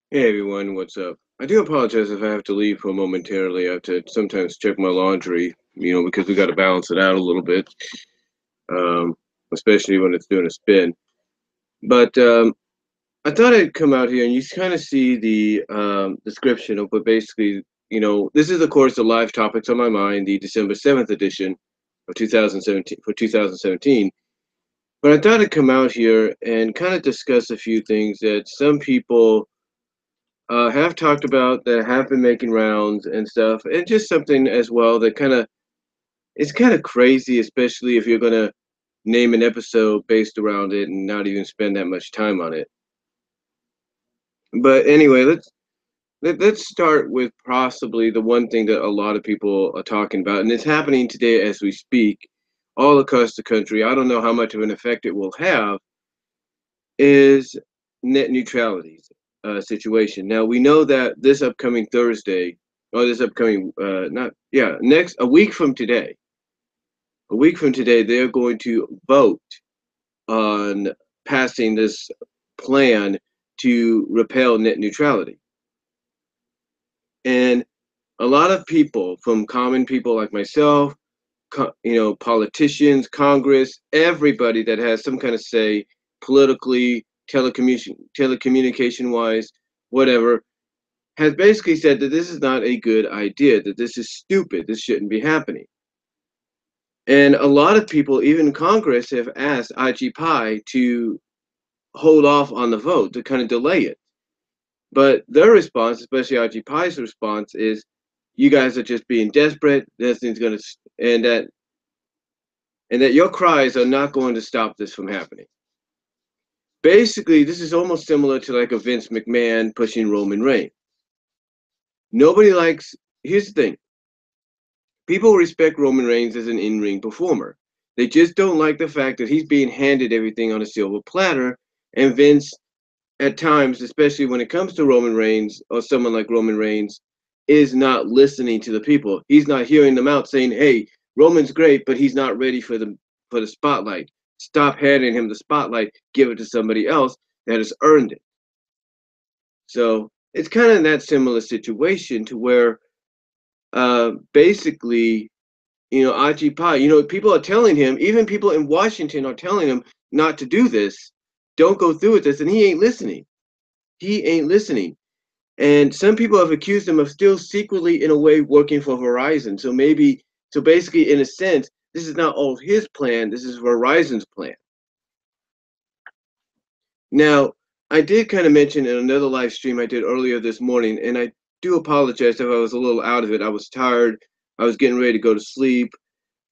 Hey everyone, what's up? I do apologize if I have to leave for momentarily. I have to sometimes check my laundry, because we got to balance it out a little bit, um, especially when it's doing a spin. But I thought I'd come out here and you kind of see the description of what basically, this is, of course, the live topics on my mind, the December 7th edition of 2017 for 2017. But I thought I'd come out here and kind of discuss a few things that some people have talked about that have been making rounds and stuff, and just something as well that it's kind of crazy, especially if you're gonna name an episode based around it and not even spend that much time on it. But anyway, let's start with possibly the one thing that a lot of people are talking about, and it's happening today as we speak, all across the country. I don't know how much of an effect it will have. Is net neutrality situation. Now we know that this upcoming Thursday, or this upcoming not yeah next a week from today, they're going to vote on passing this plan to repel net neutrality. And a lot of people, from common people like myself, politicians, Congress, everybody that has some kind of say politically, telecommunication wise, whatever, has basically said that this is not a good idea, that this is stupid, this shouldn't be happening. And a lot of people, even Congress, have asked IG to hold off on the vote, to kind of delay it. But their response, especially IG response, is you guys are just being desperate. Nothing's going to, and that your cries are not going to stop this from happening. Basically, this is almost similar to like a Vince McMahon pushing Roman Reigns. Nobody likes. Here's the thing: people respect Roman Reigns as an in-ring performer. They just don't like the fact that he's being handed everything on a silver platter, and Vince, at times, especially when it comes to Roman Reigns or someone like Roman Reigns, is not listening to the people. He's not hearing them out saying, "Hey, Roman's great, but he's not ready for the spotlight. Stop handing him the spotlight. Give it to somebody else that has earned it." So it's kind of that similar situation to where basically, Ajipai, people are telling him, even people in Washington are telling him not to do this, don't go through with this, and he ain't listening. He ain't listening. And some people have accused him of still secretly, in a way, working for Verizon. So basically, in a sense, this is not all his plan, this is Verizon's plan. Now, I did kind of mention in another live stream I did earlier this morning, and I do apologize if I was a little out of it. I was tired. I was getting ready to go to sleep.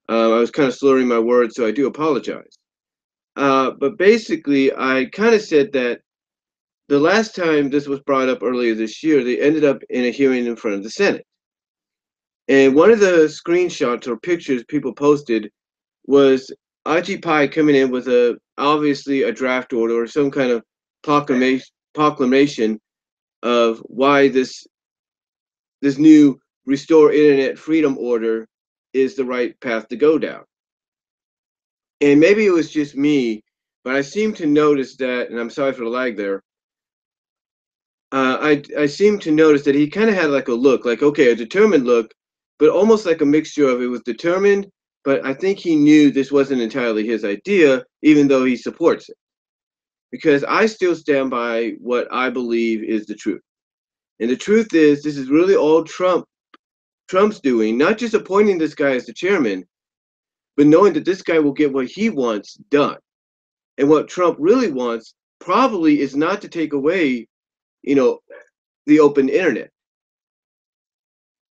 I was kind of slurring my words, so I do apologize. But basically, I kind of said that the last time this was brought up earlier this year, they ended up in a hearing in front of the Senate. And one of the screenshots or pictures people posted was Aji Pai coming in with obviously a draft order or some kind of proclamation of why this new restore internet freedom order is the right path to go down. And maybe it was just me, but I seem to notice that, and I'm sorry for the lag there. I seem to notice that he kind of had like a look, like okay, a determined look, but almost like a mixture of it was determined, but I think he knew this wasn't entirely his idea, even though he supports it. Because I still stand by what I believe is the truth, and the truth is this is really all Trump's doing, not just appointing this guy as the chairman, but knowing that this guy will get what he wants done. And what Trump really wants probably is not to take away, you know, the open internet.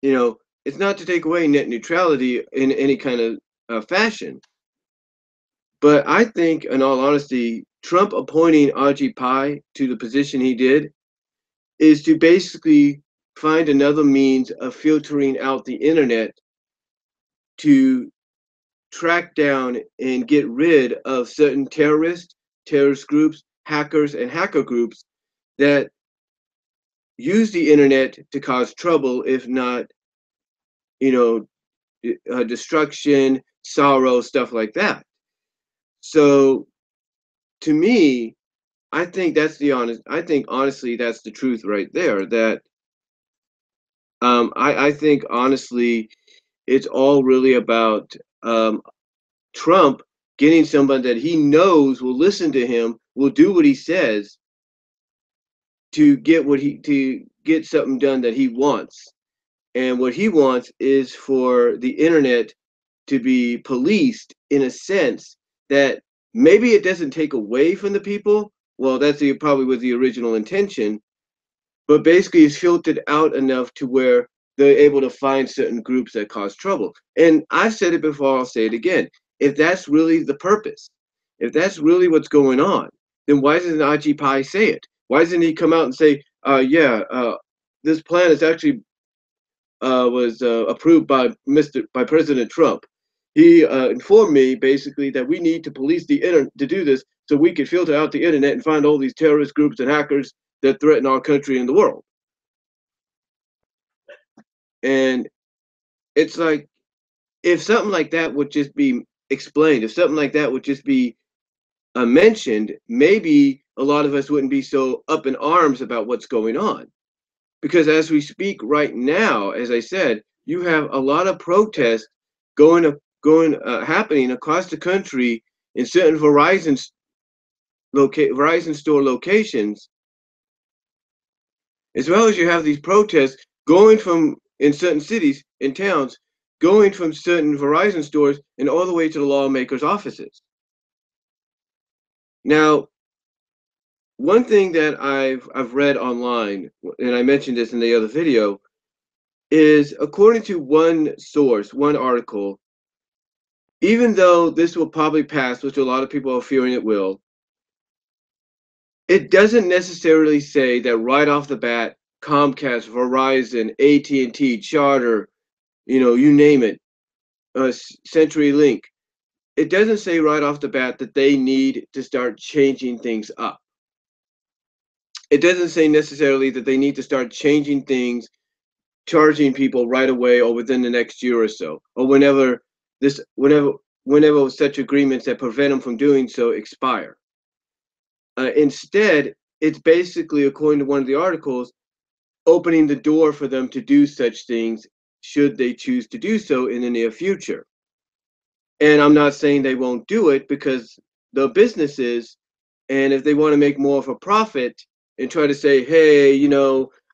You know, it's not to take away net neutrality in any kind of fashion. But I think, in all honesty, Trump appointing Ajit Pai to the position he did is to basically find another means of filtering out the internet to track down and get rid of certain terrorist groups, hackers, and hacker groups that use the internet to cause trouble, if not, you destruction, sorrow, stuff like that. So to me, I think that's the honest. I think honestly, that's the truth right there. That I think honestly, it's all really about Trump getting someone that he knows will listen to him, will do what he says to get something done that he wants. And what he wants is for the internet to be policed in a sense that maybe it doesn't take away from the people. Well, probably was the original intention, but basically it's filtered out enough to where they're able to find certain groups that cause trouble. And I've said it before, I'll say it again. If that's really the purpose, if that's really what's going on, then why doesn't Ajit Pai say it? Why doesn't he come out and say, this plan is actually was approved by President Trump. He informed me basically that we need to police the internet to do this, so we could filter out the internet and find all these terrorist groups and hackers that threaten our country and the world. And it's like, if something like that would just be explained, if something like that would just be mentioned, maybe a lot of us wouldn't be so up in arms about what's going on. Because as we speak right now, as I said, you have a lot of protests happening across the country in certain Verizon store locations, as well as you have these protests going from in certain cities and towns, going from certain Verizon stores and all the way to the lawmakers' offices. Now, one thing that I've read online, and I mentioned this in the other video, is according to one source, one article, even though this will probably pass, which a lot of people are fearing it will, it doesn't necessarily say that right off the bat, Comcast, Verizon, AT&T, Charter, you name it, CenturyLink, it doesn't say right off the bat that they need to start changing things up. It doesn't say necessarily that they need to start changing things, charging people right away or within the next year or so, or whenever such agreements that prevent them from doing so expire. Instead, it's basically, according to one of the articles, opening the door for them to do such things should they choose to do so in the near future. And I'm not saying they won't do it, because the businesses, and if they want to make more of a profit and try to say, hey,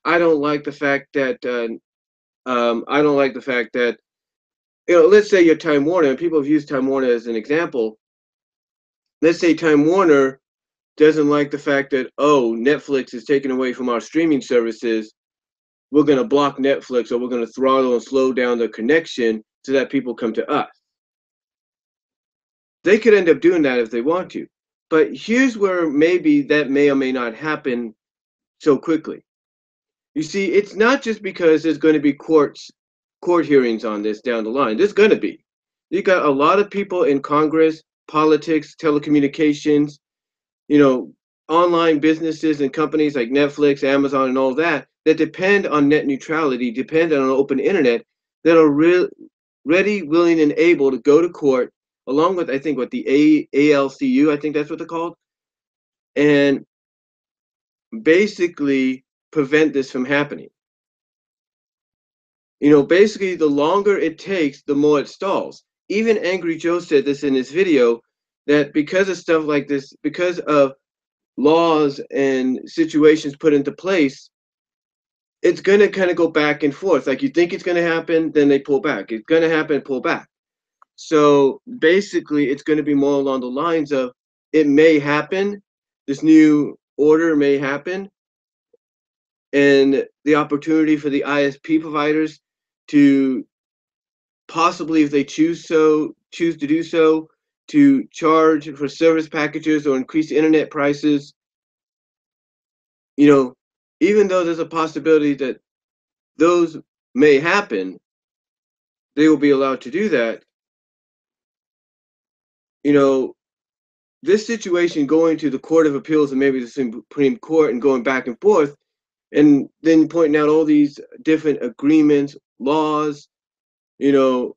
I don't like the fact that let's say you're Time Warner, and people have used Time Warner as an example. Let's say Time Warner doesn't like the fact that, Netflix is taken away from our streaming services. We're going to block Netflix, or we're going to throttle and slow down the connection so that people come to us. They could end up doing that if they want to. But here's where maybe that may or may not happen so quickly. You see, it's not just because there's going to be court hearings on this down the line. There's going to be. You got a lot of people in Congress, politics, telecommunications, online businesses and companies like Netflix, Amazon, and all that depend on net neutrality, depend on an open internet, that are ready, willing, and able to go to court, along with, I think, what the ALCU, I think that's what they're called, and basically prevent this from happening. Basically, the longer it takes, the more it stalls. Even Angry Joe said this in his video, that because of stuff like this, because of laws and situations put into place, it's going to kind of go back and forth. Like, you think it's going to happen, then they pull back. It's going to happen, pull back. So basically, it's going to be more along the lines of, it may happen, this new order may happen, and the opportunity for the ISP providers to possibly, if they choose to do so, to charge for service packages or increase internet prices. Even though there's a possibility that those may happen, they will be allowed to do that. This situation going to the Court of Appeals and maybe the Supreme Court and going back and forth, and then pointing out all these different agreements, laws, and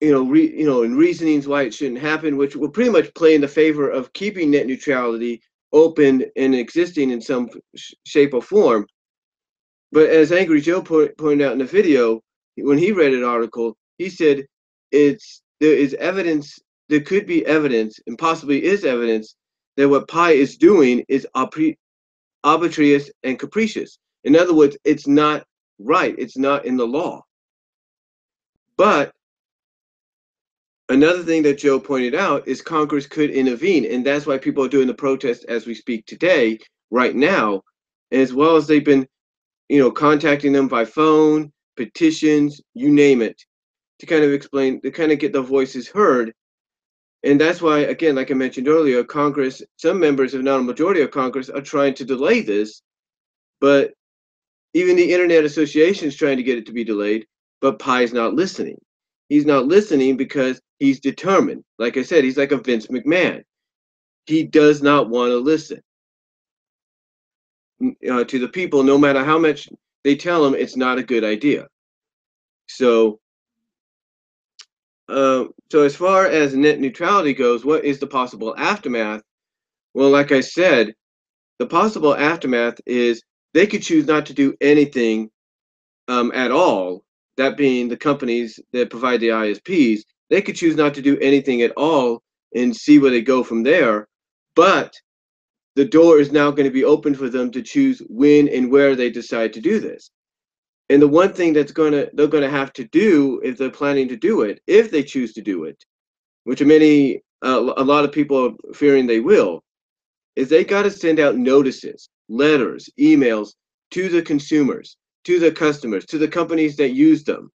reasonings why it shouldn't happen, which will pretty much play in the favor of keeping net neutrality, open and existing in some shape or form. But as Angry Joe pointed out in the video, when he read an article, he said there is evidence, there could be evidence, and possibly is evidence, that what Pi is doing is arbitrarious and capricious. In other words, it's not right. It's not in the law. But another thing that Joe pointed out is Congress could intervene, and that's why people are doing the protest as we speak today, right now, as well as they've been, contacting them by phone, petitions, you name it, to kind of explain, to kind of get their voices heard. And that's why, again, like I mentioned earlier, Congress, some members, if not a majority of Congress, are trying to delay this. But even the Internet Association is trying to get it to be delayed, but Pi's not listening. He's not listening because he's determined. Like I said, he's like a Vince McMahon. He does not want to listen to the people, no matter how much they tell him it's not a good idea. So as far as net neutrality goes, what is the possible aftermath? Well, like I said, the possible aftermath is they could choose not to do anything at all. That being the companies that provide the ISPs, they could choose not to do anything at all and see where they go from there. But the door is now going to be open for them to choose when and where they decide to do this. And the one thing they're going to have to do, if they're planning to do it, if they choose to do it, which a lot of people are fearing they will, is they got to send out notices, letters, emails to the consumers, to the customers, to the companies that use them,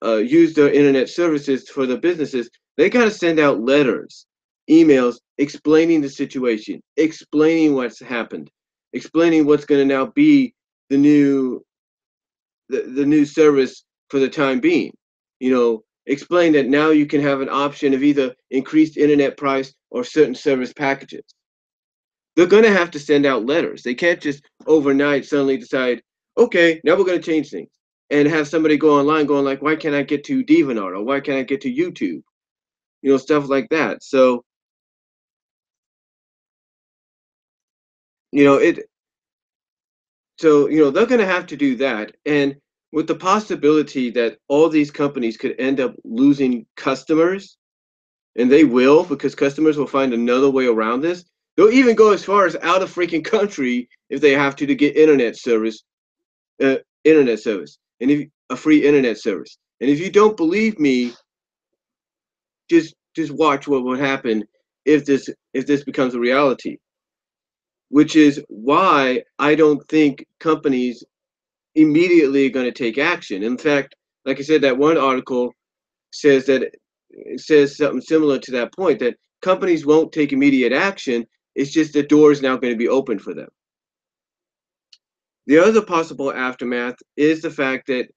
use their internet services for the businesses. They got to send out letters, emails explaining the situation, explaining what's happened, explaining what's going to now be the new service for the time being. Explain that now you can have an option of either increased internet price or certain service packages. They're going to have to send out letters. They can't just overnight suddenly decide, okay, now we're going to change things, and have somebody go online going like, why can't I get to DeviantArt, or why can't I get to YouTube? Stuff like that. So, they're going to have to do that. And with the possibility that all these companies could end up losing customers, and they will, because customers will find another way around this. They'll even go as far as out of freaking country if they have to get internet service, and if a free internet service. And if you don't believe me, just watch what will happen if this becomes a reality. Which is why I don't think companies immediately are going to take action. In fact, like I said, that one article says something similar to that point, that companies won't take immediate action. It's just the door is now going to be open for them. The other possible aftermath is the fact that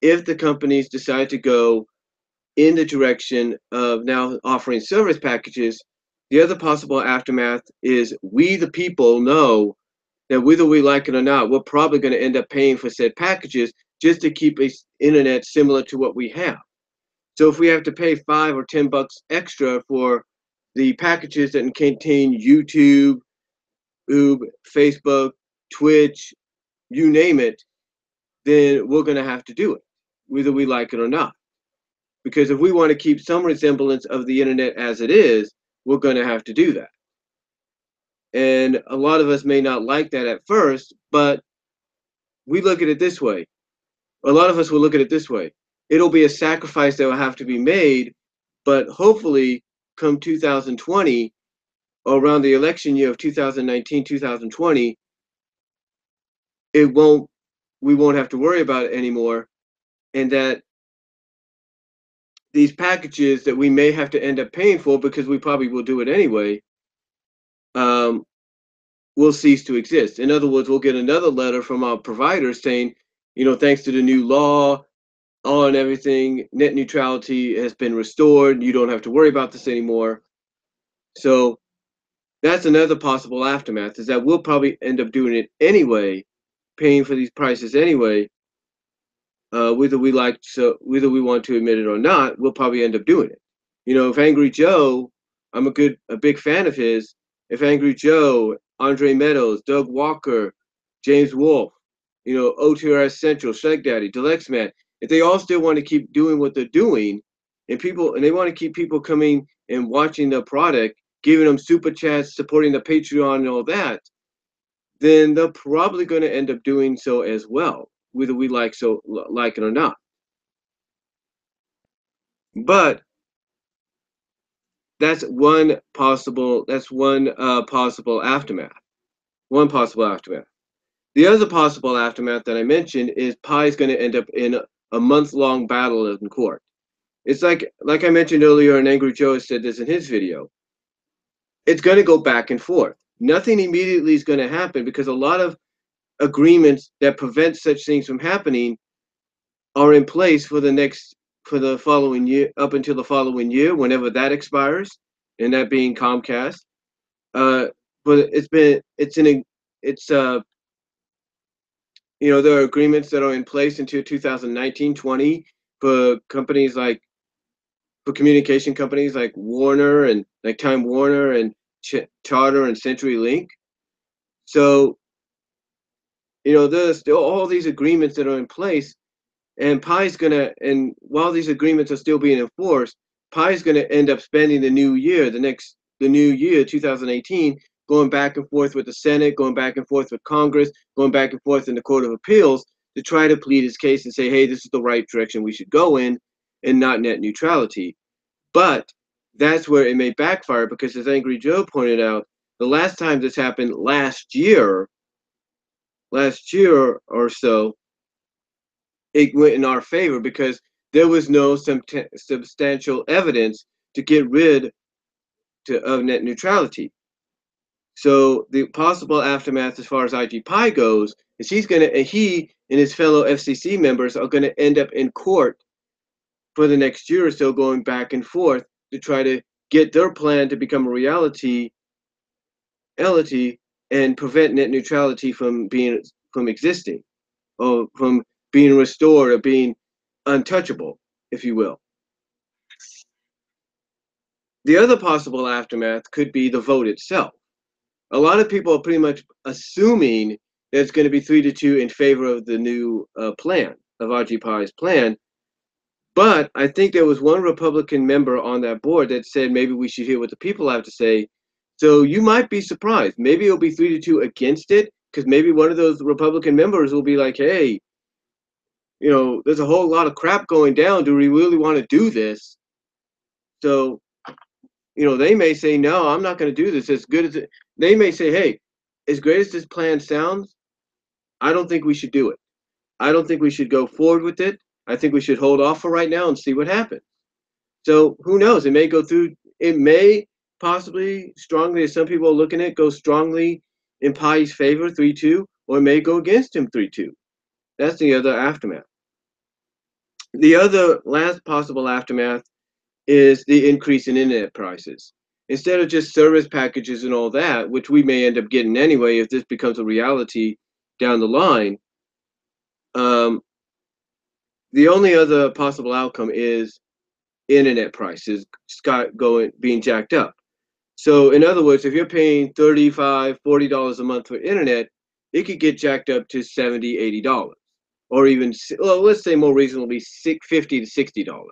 if the companies decide to go in the direction of now offering service packages, the other possible aftermath is we, the people, know that whether we like it or not, we're probably going to end up paying for said packages just to keep a internet similar to what we have. So if we have to pay $5 or $10 extra for the packages that contain YouTube, Facebook, Twitch, you name it, then we're going to have to do it, whether we like it or not. Because if we want to keep some resemblance of the internet as it is, we're going to have to do that. And a lot of us may not like that at first, but we look at it this way. A lot of us will look at it this way. It'll be a sacrifice that will have to be made, but hopefully come 2020, or around the election year of 2019, 2020, we won't have to worry about it anymore, and that these packages that we may have to end up paying for, because we probably will do it anyway, will cease to exist. In other words, we'll get another letter from our provider saying, thanks to the new law on everything, net neutrality has been restored. You don't have to worry about this anymore. So that's another possible aftermath, is that we'll probably end up doing it anyway, paying for these prices anyway. Whether we want to admit it or not, we'll probably end up doing it. If Angry Joe, I'm a big fan of his, if Angry Joe, Andre Meadows, Doug Walker, James Wolfe, OTRS Central, Shag Daddy, Delexman, if they all still want to keep doing what they're doing, and they want to keep people coming and watching the product, giving them super chats, supporting the Patreon and all that, then they're probably going to end up doing so as well, whether we like it or not. But that's one possible aftermath. One possible aftermath. The other possible aftermath that I mentioned is Pi's going to end up in a month-long battle in court. It's like I mentioned earlier, and Angry Joe said this in his video. It's going to go back and forth. Nothing immediately is going to happen because a lot of agreements that prevent such things from happening are in place for the following year, up until the following year, whenever that expires, and that being Comcast. But there are agreements that are in place until 2019-20 for communication companies like Warner and like Time Warner and Charter and CenturyLink. So, there's still all these agreements that are in place, and while these agreements are still being enforced, Pi's gonna end up spending the new year, 2018, going back and forth with the Senate, going back and forth with Congress, going back and forth in the Court of Appeals to try to plead his case and say, hey, this is the right direction we should go in, and not net neutrality. But that's where it may backfire because, as Angry Joe pointed out, the last time this happened last year or so, it went in our favor because there was no substantial evidence to get rid of net neutrality. So the possible aftermath as far as IG Pi goes is he and his fellow FCC members are going to end up in court for the next year or so, going back and forth to try to get their plan to become a reality and prevent net neutrality from existing, or from being restored, or being untouchable, if you will. The other possible aftermath could be the vote itself. A lot of people are pretty much assuming that it's going to be 3-2 in favor of the new plan, of RG Pi's plan. But I think there was one Republican member on that board that said maybe we should hear what the people have to say. So you might be surprised. Maybe it'll be 3-2 against it, because maybe one of those Republican members will be like, hey, there's a whole lot of crap going down. Do we really want to do this? So, they may say, no, I'm not going to do this. As good as they may say, hey, as great as this plan sounds, I don't think we should do it. I don't think we should go forward with it. I think we should hold off for right now and see what happens. So who knows? It may go through. It may possibly strongly, as some people are looking at, go strongly in Pi's favor, 3-2, or it may go against him, 3-2. That's the other aftermath. The other last possible aftermath is the increase in internet prices. Instead of just service packages and all that, which we may end up getting anyway if this becomes a reality down the line, the only other possible outcome is internet prices being jacked up. So in other words, if you're paying $35, $40 a month for internet, it could get jacked up to $70, $80, or even, well, let's say more reasonably, $50 to $60.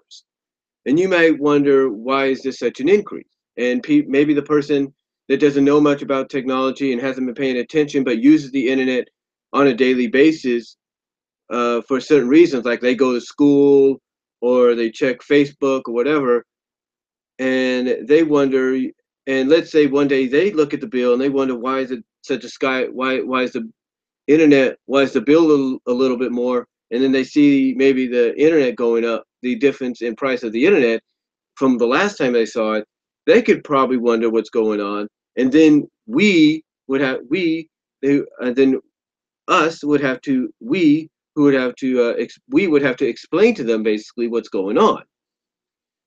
And you might wonder, why is this such an increase? And maybe the person that doesn't know much about technology and hasn't been paying attention but uses the internet on a daily basis for certain reasons, like they go to school or they check Facebook or whatever, and they wonder, and let's say one day they look at the bill and they wonder, why is it such a why is the bill a little bit more, and then they see maybe the internet going up, the difference in price of the internet from the last time they saw it, they could probably wonder what's going on, and then we would have to explain to them basically what's going on.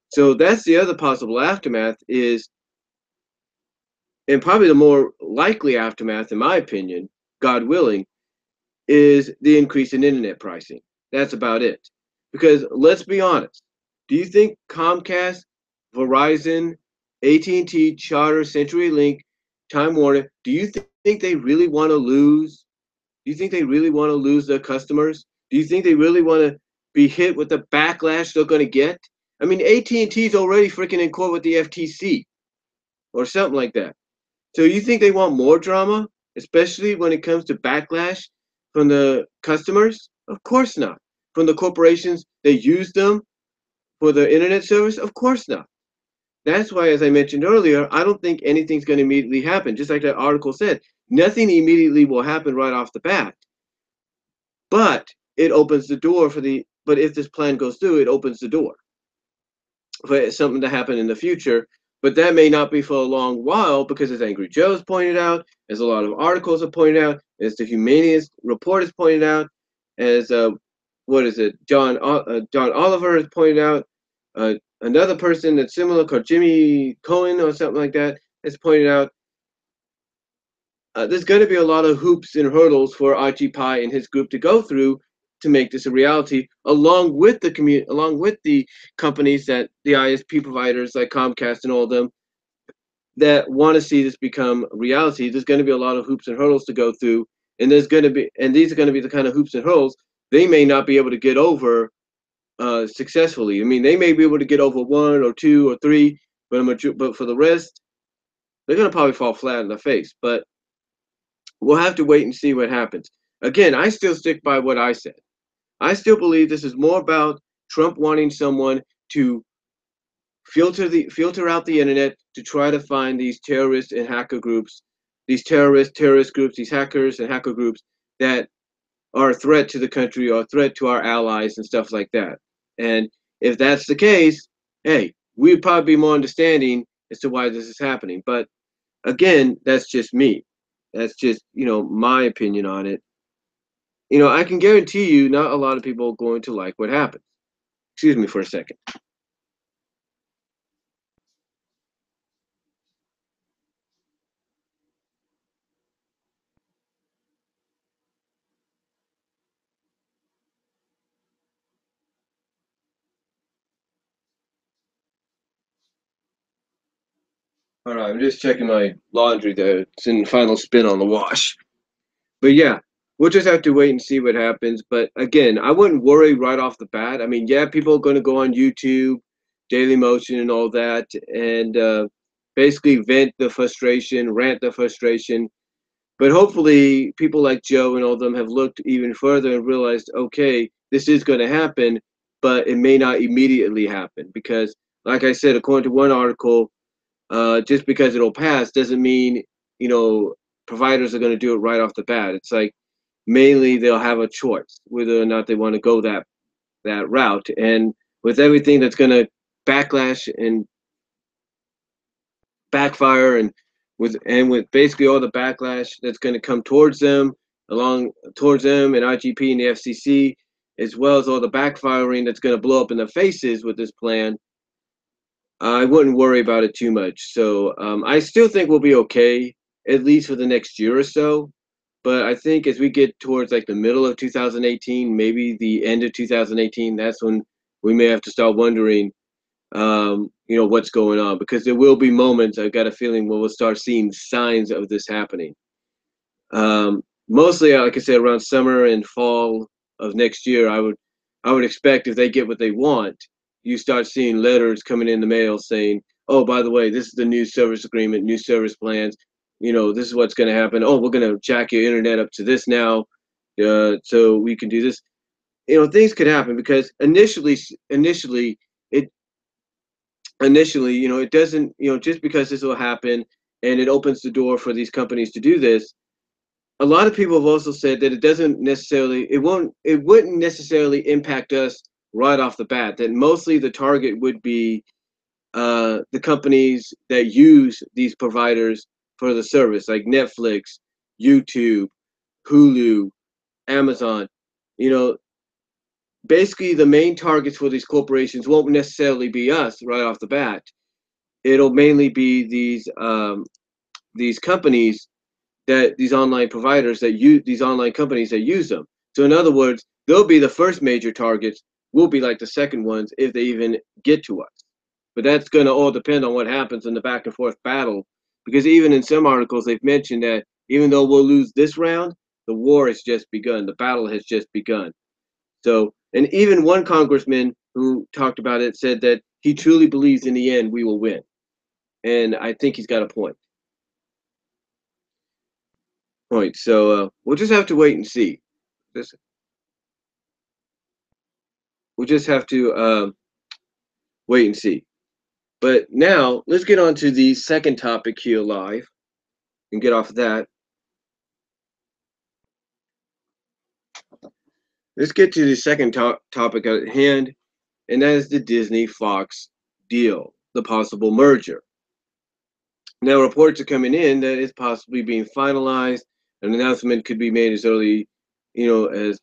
So that's the other possible aftermath is, and probably the more likely aftermath, in my opinion, God willing, is the increase in internet pricing. That's about it. Because let's be honest, do you think Comcast, Verizon, AT&T, Charter, CenturyLink, Time Warner, do you think they really want to lose? Do you think they really want to lose their customers? Do you think they really want to be hit with the backlash they're going to get? I mean, AT&T is already freaking in court with the FTC or something like that. So you think they want more drama, especially when it comes to backlash from the customers? Of course not. From the corporations that use them for the internet service? Of course not. That's why, as I mentioned earlier, I don't think anything's going to immediately happen. Just like that article said, nothing immediately will happen right off the bat. But it opens the door for the, but if this plan goes through, it opens the door for something to happen in the future. But that may not be for a long while because, as Angry Joe's pointed out, as a lot of articles have pointed out, as the Humanist Report has pointed out, as what is it, John Oliver has pointed out, another person that's similar, called Jimmy Cohen or something like that, has pointed out. There's going to be a lot of hoops and hurdles for Archie Pie and his group to go through to make this a reality, along with the companies that the ISP providers like Comcast and all of them that want to see this become a reality. There's going to be a lot of hoops and hurdles to go through, and these are going to be the kind of hoops and hurdles they may not be able to get over successfully. I mean, they may be able to get over one or two or three, but for the rest, they're going to probably fall flat in the face. But we'll have to wait and see what happens. Again, I still stick by what I said. I still believe this is more about Trump wanting someone to filter out the internet to try to find these terrorist and hacker groups, these terrorist groups, these hackers and hacker groups that are a threat to the country or a threat to our allies and stuff like that. And if that's the case, hey, we'd probably be more understanding as to why this is happening. But again, that's just me. That's just, my opinion on it. I can guarantee you not a lot of people are going to like what happens. Excuse me for a second. All right, I'm just checking my laundry there. It's in final spin on the wash. But yeah, we'll just have to wait and see what happens. But again, I wouldn't worry right off the bat. I mean, yeah, people are going to go on YouTube, Daily Motion, and all that, and basically vent the frustration, rant the frustration. But hopefully, people like Joe and all of them have looked even further and realized, okay, this is going to happen, but it may not immediately happen because, like I said, according to one article, just because it'll pass doesn't mean providers are going to do it right off the bat. It's like mainly they'll have a choice whether or not they want to go that route. And with everything that's going to backlash and backfire, and with basically all the backlash that's going to come towards them and IGP and the FCC, as well as all the backfiring that's going to blow up in their faces with this plan, I wouldn't worry about it too much. So I still think we'll be okay, at least for the next year or so. But I think as we get towards like the middle of 2018, maybe the end of 2018, that's when we may have to start wondering, what's going on. Because there will be moments, I've got a feeling, where we'll start seeing signs of this happening. Mostly, like I said, around summer and fall of next year, I would expect if they get what they want, you start seeing letters coming in the mail saying, oh, by the way, this is the new service agreement, new service plans. This is what's going to happen. Oh, we're going to jack your internet up to this now, so we can do this. Things could happen because initially, it doesn't, just because this will happen and it opens the door for these companies to do this. A lot of people have also said that it wouldn't necessarily impact us right off the bat, that mostly the target would be the companies that use these providers for the service, like Netflix, YouTube, Hulu, Amazon. Basically the main targets for these corporations won't necessarily be us right off the bat. It'll mainly be these companies, these online providers that use these online companies that use them. So in other words, they'll be the first major targets. We'll be like the second ones if they even get to us. But that's going to all depend on what happens in the back and forth battle Because even in some articles, they've mentioned that even though we'll lose this round, the war has just begun. The battle has just begun. So, and even one congressman who talked about it said that he truly believes in the end we will win. And I think he's got a point. So we'll just have to wait and see. Just, we'll just have to wait and see. But now let's get on to the second topic here live and get off of that. Let's get to the second topic at hand, and that is the Disney Fox deal, the possible merger. Now, reports are coming in that it's possibly being finalized. An announcement could be made as early, as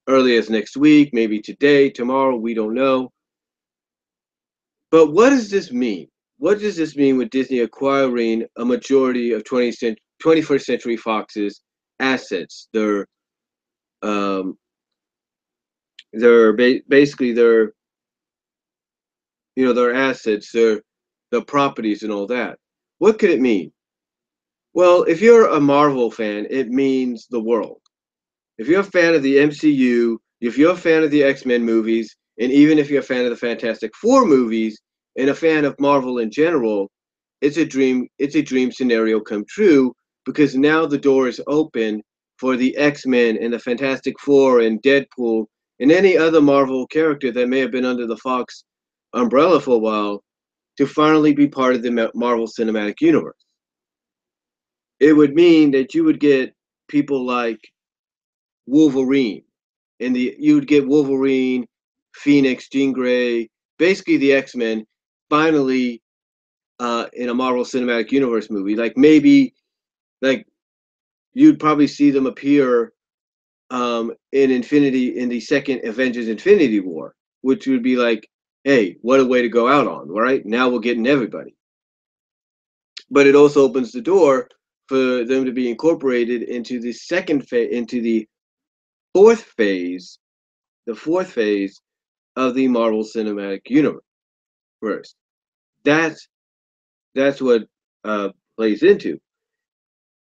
early as next week, maybe today, tomorrow, we don't know. But what does this mean? What does this mean with Disney acquiring a majority of 21st Century Fox's assets? Basically their their assets, their properties, and all that. What could it mean? Well, if you're a Marvel fan, it means the world. If you're a fan of the MCU, if you're a fan of the X-Men movies, and even if you're a fan of the Fantastic Four movies and a fan of Marvel in general, it's a dream scenario come true, because now the door is open for the X-Men and the Fantastic Four and Deadpool and any other Marvel character that may have been under the Fox umbrella for a while to finally be part of the Marvel Cinematic Universe. It would mean that you would get people like Wolverine, and you would get Wolverine, Phoenix, Jean Grey, basically the X-Men, finally in a Marvel Cinematic Universe movie. Like maybe, like you'd probably see them appear in the second Avengers Infinity War, which would be like, hey, what a way to go out on, right? Now we're getting everybody. But it also opens the door for them to be incorporated into the into the fourth phase, of the Marvel Cinematic Universe. That's what plays into.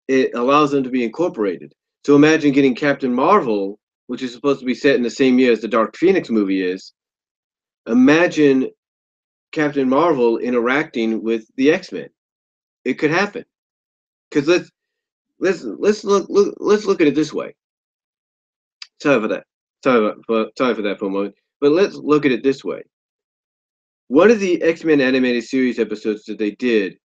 It allows them to be incorporated. So imagine getting Captain Marvel, which is supposed to be set in the same year as the Dark Phoenix movie is. Imagine Captain Marvel interacting with the X-Men. It could happen. Because let's look at it this way. Sorry for that. Sorry for that for a moment. But let's look at it this way. One of the X-Men animated series episodes that they did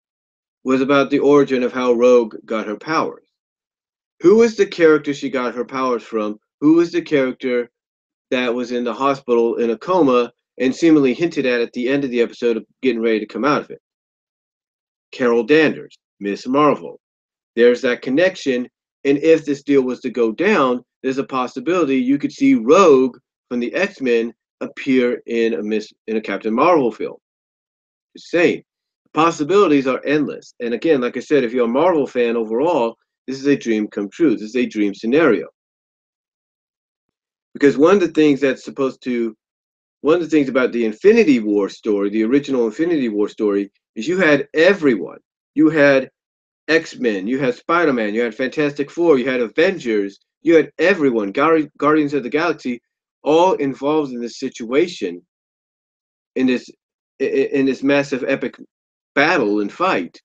was about the origin of how Rogue got her powers. Who was the character she got her powers from? Who was the character that was in the hospital in a coma and seemingly hinted at the end of the episode of getting ready to come out of it? Carol Danvers, Miss Marvel. There's that connection, and if this deal was to go down, there's a possibility you could see Rogue from the X-Men appear in a Captain Marvel film. Just saying. The possibilities are endless. And again, like I said, if you're a Marvel fan overall, this is a dream come true. This is a dream scenario. Because one of the things about the Infinity War story, the original Infinity War story, is you had everyone. You had X-Men, you had Spider-Man, you had Fantastic Four, you had Avengers, you had everyone, Guardians of the Galaxy, all involved in this situation, in this massive epic battle and fight.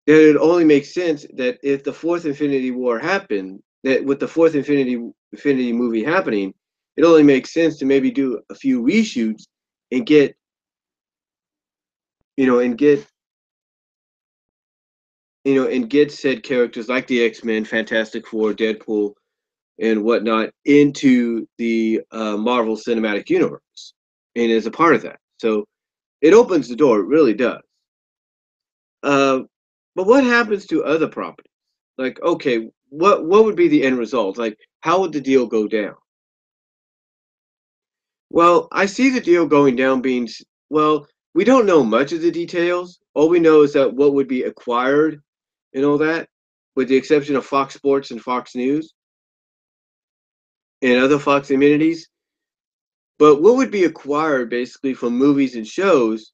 That it only makes sense that if the fourth Infinity War happened, that with the fourth Infinity movie happening, it only makes sense to maybe do a few reshoots and get said characters like the X-Men, Fantastic Four, Deadpool, and whatnot into the Marvel Cinematic Universe, and as a part of that. So it opens the door. It really does. But what happens to other properties? Like, okay, what would be the end result? Like, how would the deal go down? Well, I see the deal going down being, well, we don't know much of the details. All we know is that what would be acquired and all that, with the exception of Fox Sports and Fox News and other Fox amenities. But what would be acquired basically from movies and shows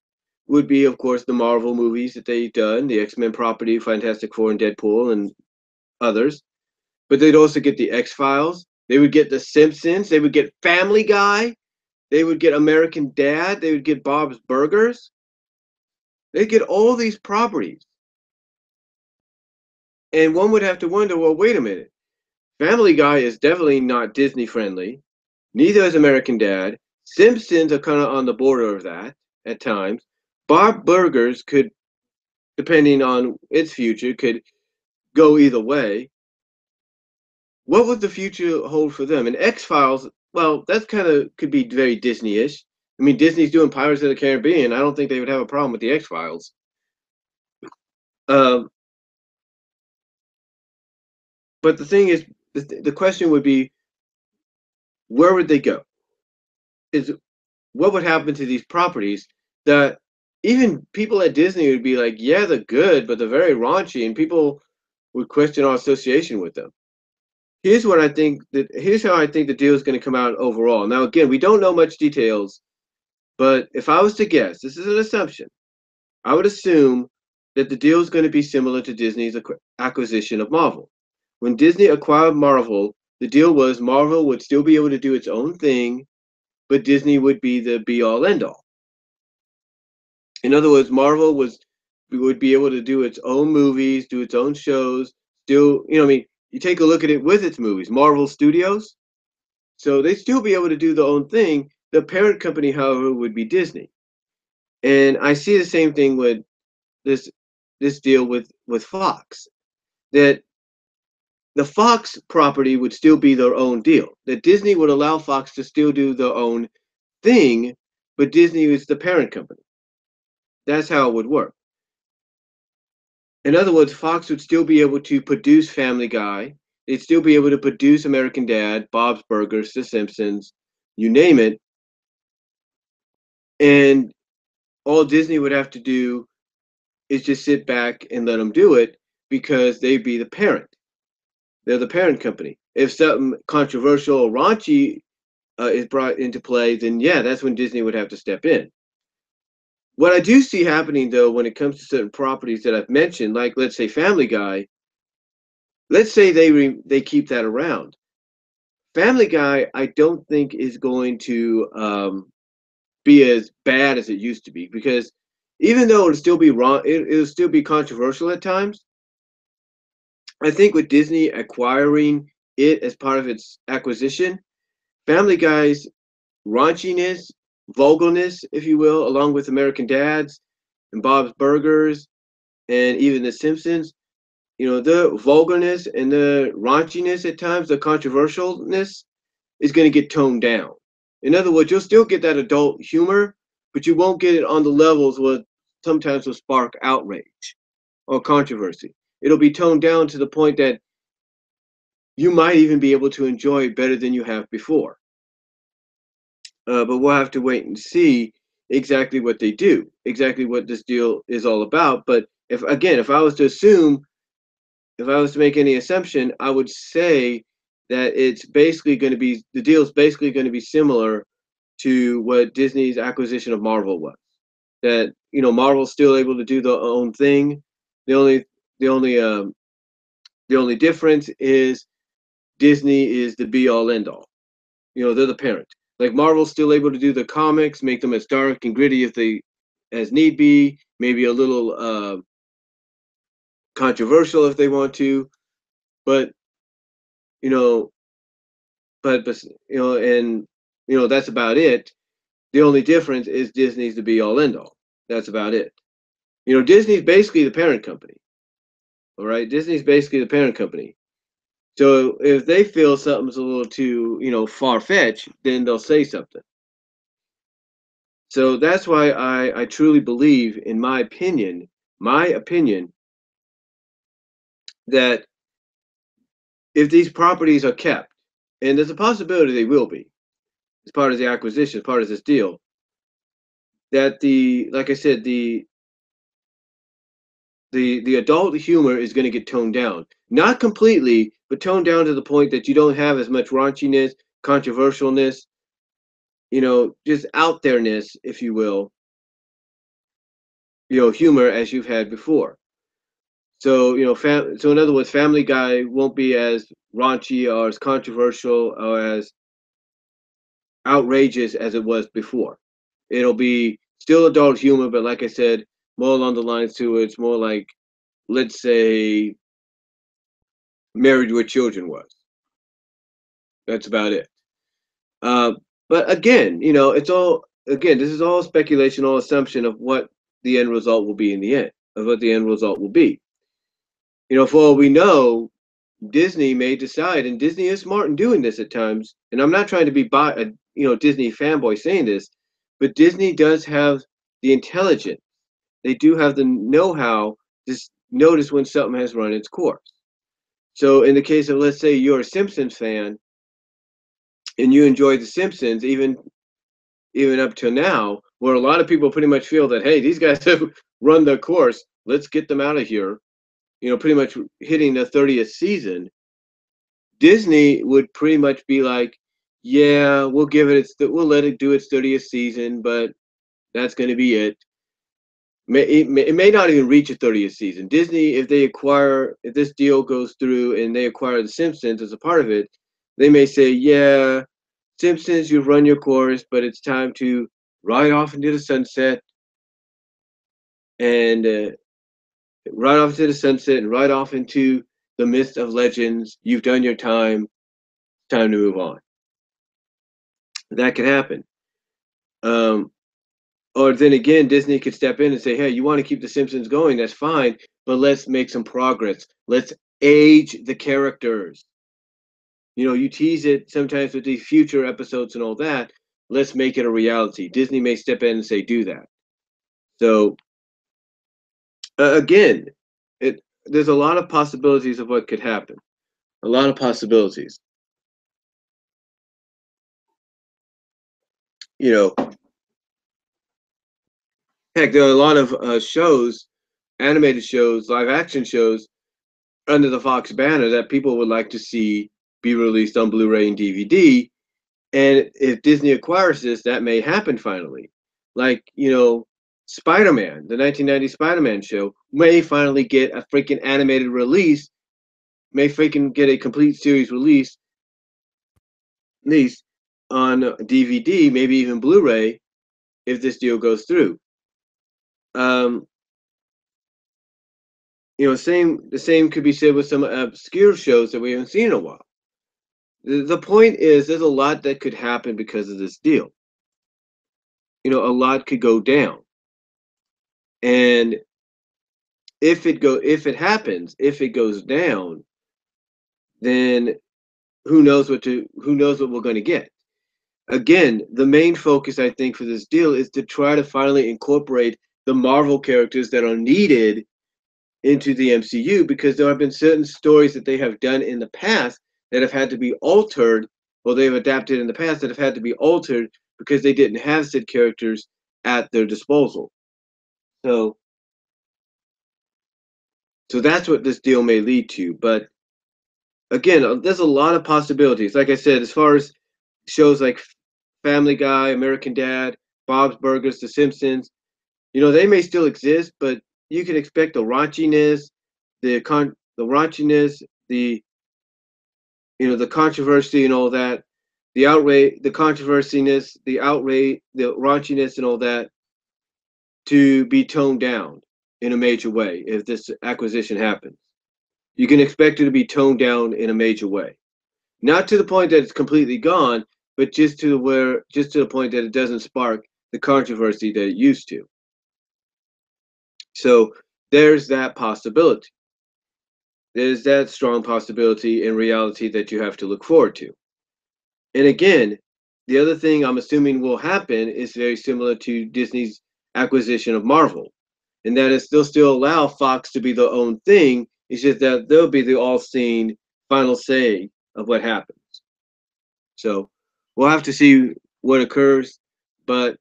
would be, of course, the Marvel movies that they've done, the X-Men property, Fantastic Four and Deadpool and others. But they'd also get the X-Files. They would get The Simpsons. They would get Family Guy. They would get American Dad. They would get Bob's Burgers. They'd get all these properties. And one would have to wonder, well, wait a minute. Family Guy is definitely not Disney friendly. Neither is American Dad. Simpsons are kind of on the border of that at times. Bob Burgers could, depending on its future, could go either way. What would the future hold for them? And X-Files, well, that's kind of could be very Disney-ish. I mean, Disney's doing Pirates of the Caribbean. I don't think they would have a problem with the X-Files. Um, but the thing is, the question would be, where would they go? Is what would happen to these properties that even people at Disney would be like, yeah, they're good, but they're very raunchy, and people would question our association with them. Here's what I think here's how I think the deal is going to come out overall. Now, again, we don't know much details, but if I was to guess, this is an assumption. I would assume that the deal is going to be similar to Disney's acquisition of Marvel. When Disney acquired Marvel, the deal was Marvel would still be able to do its own thing, but Disney would be the be all end all. In other words, Marvel would be able to do its own movies, do its own shows, still, I mean, you take a look at it with its movies, Marvel Studios, so they'd still be able to do their own thing. The parent company, however, would be Disney. And I see the same thing with this deal with Fox, that the Fox property would still be their own deal. That Disney would allow Fox to still do their own thing, but Disney is the parent company. That's how it would work. In other words, Fox would still be able to produce Family Guy. They'd still be able to produce American Dad, Bob's Burgers, The Simpsons, you name it. And all Disney would have to do is just sit back and let them do it because they'd be the parent. They're the parent company. If something controversial or raunchy is brought into play, then yeah, that's when Disney would have to step in. What I do see happening, though, when it comes to certain properties that I've mentioned, like let's say Family Guy, let's say they keep that around. Family Guy, I don't think is going to be as bad as it used to be, because even though it'll still be wrong, it'll still be controversial at times. I think with Disney acquiring it as part of its acquisition, Family Guy's raunchiness, vulgarness, if you will, along with American Dads and Bob's Burgers and even The Simpsons, the vulgarness and the raunchiness at times, the controversialness is going to get toned down. In other words, you'll still get that adult humor, but you won't get it on the levels where sometimes will spark outrage or controversy. It'll be toned down to the point that you might even be able to enjoy it better than you have before. But we'll have to wait and see exactly what they do, exactly what this deal is all about. But if I was to make any assumption, I would say that it's basically going to be the deal is basically going to be similar to what Disney's acquisition of Marvel was. That Marvel's still able to do their own thing. The only the only the only difference is Disney is the be all end all. They're the parent. Like Marvel's still able to do the comics, make them as dark and gritty as need be, maybe a little controversial if they want to, but you know, but and that's about it. The only difference is Disney's the be all end all. That's about it. Disney's basically the parent company. All right, Disney's basically the parent company. So if they feel something's a little too, far fetched, then they'll say something. So that's why I truly believe, in my opinion, that if these properties are kept, and there's a possibility they will be, as part of the acquisition, as part of this deal, that like I said, the adult humor is going to get toned down. Not completely, but toned down to the point that you don't have as much raunchiness, controversialness, just out there-ness, if you will. humor as you've had before. So, so in other words, Family Guy won't be as raunchy or as controversial or as outrageous as it was before. It'll be still adult humor, but like I said, more along the lines to it's more like, let's say, Married with Children was. That's about it. Uh, but again, it's all again. This is all speculation, all assumption of what the end result will be in the end, of what the end result will be. For all we know, Disney may decide, and Disney is smart in doing this at times. And I'm not trying to be a Disney fanboy saying this, but Disney does have the intelligence. They do have the know-how to notice when something has run its course. So in the case of, let's say you're a Simpsons fan and you enjoy The Simpsons, even up till now, where a lot of people pretty much feel that, hey, these guys have run their course. Let's get them out of here. Pretty much hitting the 30th season. Disney would pretty much be like, yeah, we'll let it do its 30th season, but that's going to be it. It may not even reach a 30th season. Disney, if this deal goes through and they acquire The Simpsons as a part of it, they may say, yeah, Simpsons, you've run your course, but it's time to ride off into the sunset and ride off into the sunset and ride off into the mist of legends. You've done your time. Time to move on. That could happen. Or then again, Disney could step in and say, hey, you want to keep The Simpsons going, that's fine, but let's make some progress. Let's age the characters. You tease it sometimes with these future episodes and all that. Let's make it a reality. Disney may step in and say, do that. So, again, there's a lot of possibilities of what could happen. A lot of possibilities. Heck, there are a lot of shows, animated shows, live action shows under the Fox banner that people would like to see be released on Blu-ray and DVD. And if Disney acquires this, that may happen finally. Like, Spider-Man, the 1990 Spider-Man show may finally get a freaking animated release, may freaking get a complete series release, at least on DVD, maybe even Blu-ray, if this deal goes through. The same could be said with some obscure shows that we haven't seen in a while. The point is, there's a lot that could happen because of this deal. A lot could go down, and if it goes down, then who knows what we're going to get. Again, the main focus I think for this deal is to try to finally incorporate the Marvel characters that are needed into the MCU, because there have been certain stories that they have done in the past that have had to be altered, or they've adapted in the past that have had to be altered because they didn't have said characters at their disposal. So that's what this deal may lead to. But again, there's a lot of possibilities. Like I said, as far as shows like Family Guy, American Dad, Bob's Burgers, The Simpsons, they may still exist, but you can expect the raunchiness, the raunchiness, the controversy and all that, the outrage, the controversiness, the outrage, the raunchiness and all that to be toned down in a major way if this acquisition happens. You can expect it to be toned down in a major way. Not to the point that it's completely gone, but just to the point that it doesn't spark the controversy that it used to. So there's that possibility. There's that strong possibility in reality that you have to look forward to. And again, the other thing I'm assuming will happen is very similar to Disney's acquisition of Marvel, and that is they'll still allow Fox to be their own thing. It's just that they'll be the all-seeing final say of what happens. So we'll have to see what occurs. But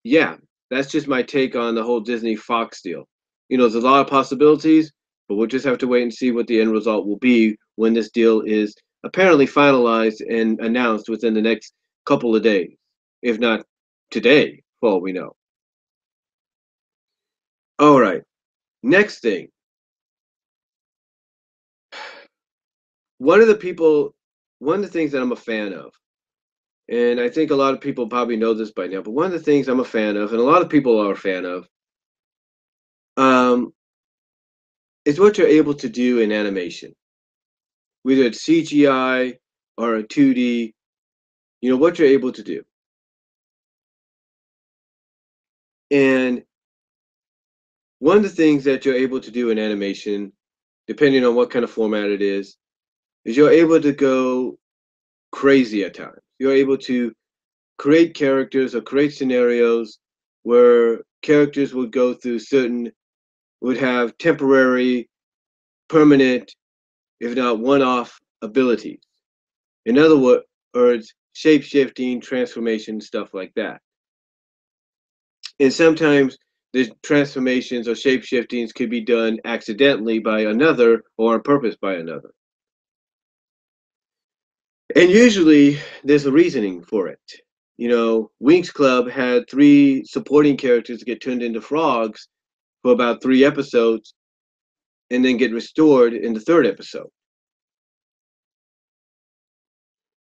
yeah, that's just my take on the whole Disney Fox deal. There's a lot of possibilities, but we'll just have to wait and see what the end result will be when this deal is apparently finalized and announced within the next couple of days, if not today, for all we know. All right. Next thing. One of the things that I'm a fan of, and I think a lot of people probably know this by now, but one of the things I'm a fan of, and a lot of people are a fan of, um, is what you're able to do in animation. Whether it's CGI or a 2D, what you're able to do. And one of the things that you're able to do in animation, depending on what kind of format it is you're able to go crazy at times. You're able to create characters or create scenarios where characters would have temporary, permanent, if not one-off abilities. In other words, shape-shifting, transformation, stuff like that. And sometimes the transformations or shape-shiftings could be done accidentally by another or on purpose by another. And usually there's a reasoning for it. Winx Club had 3 supporting characters get turned into frogs for about 3 episodes and then get restored in the 3rd episode.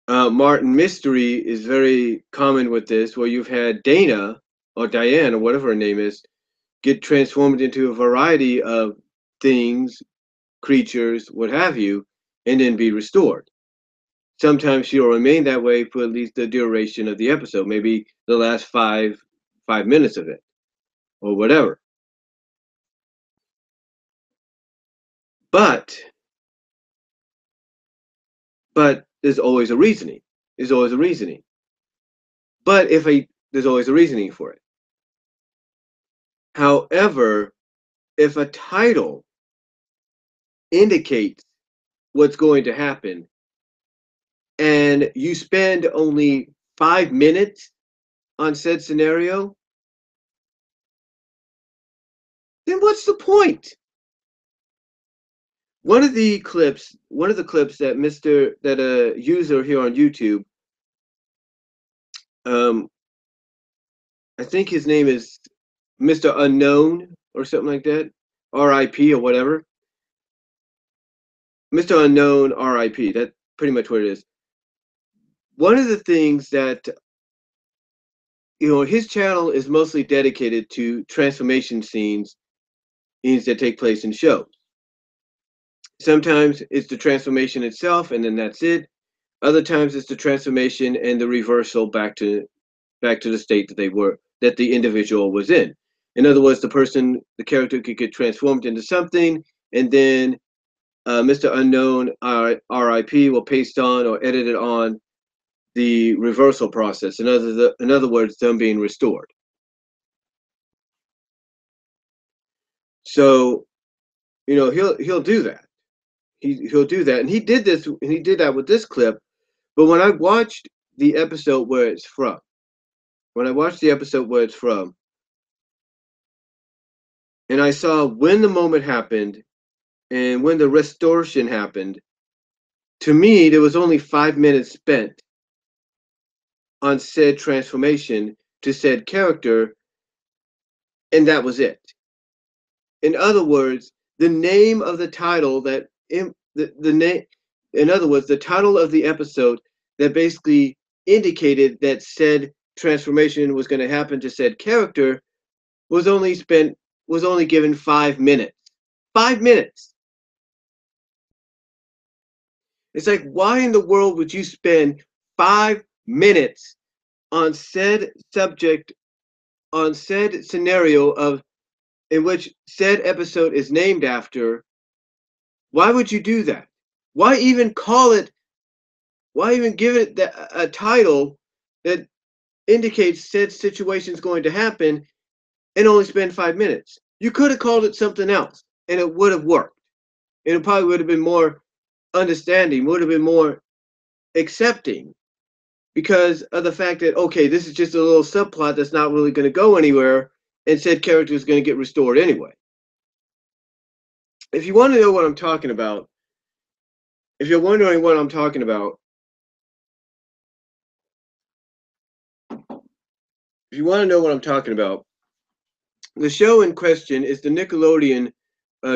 Martin Mystery is very common with this, where you've had Dana or Diane or whatever her name is get transformed into a variety of things, creatures, what have you, and then be restored. Sometimes she'll remain that way for at least the duration of the episode, maybe the last 5 minutes of it, or whatever. But there's always a reasoning. There's always a reasoning. But there's always a reasoning for it. However, if a title indicates what's going to happen, and you spend only 5 minutes on said scenario, then what's the point? One of the clips that a user here on YouTube, I think his name is Mr. Unknown or something like that, RIP or whatever. Mr. Unknown RIP, that's pretty much what it is. One of the things that, his channel is mostly dedicated to transformation scenes that take place in shows. Sometimes it's the transformation itself and then that's it. Other times it's the transformation and the reversal back to the state that the individual was in. In other words, the character could get transformed into something, and then Mr. Unknown RIP will paste on or edit it on the reversal process. In other words, them being restored. So, he'll do that. He'll do that, and he did that with this clip. But when I watched the episode where it's from, and I saw when the moment happened and when the restoration happened, to me, there was only 5 minutes spent on said transformation to said character, and that was it. In other words, the name of the title in other words, the title of the episode that basically indicated that said transformation was going to happen to said character was only given 5 minutes. 5 minutes. It's like, why in the world would you spend 5 minutes on said subject, on said scenario in which said episode is named after? Why would you do that? Why even give it a title that indicates said situation is going to happen and only spend 5 minutes? You could have called it something else and it would have worked. And it probably would have been more understanding, would have been more accepting, because of the fact that, okay, this is just a little subplot that's not really going to go anywhere, and said character is going to get restored anyway. If you want to know what I'm talking about, if you're wondering what I'm talking about, if you want to know what I'm talking about, The show in question is the Nickelodeon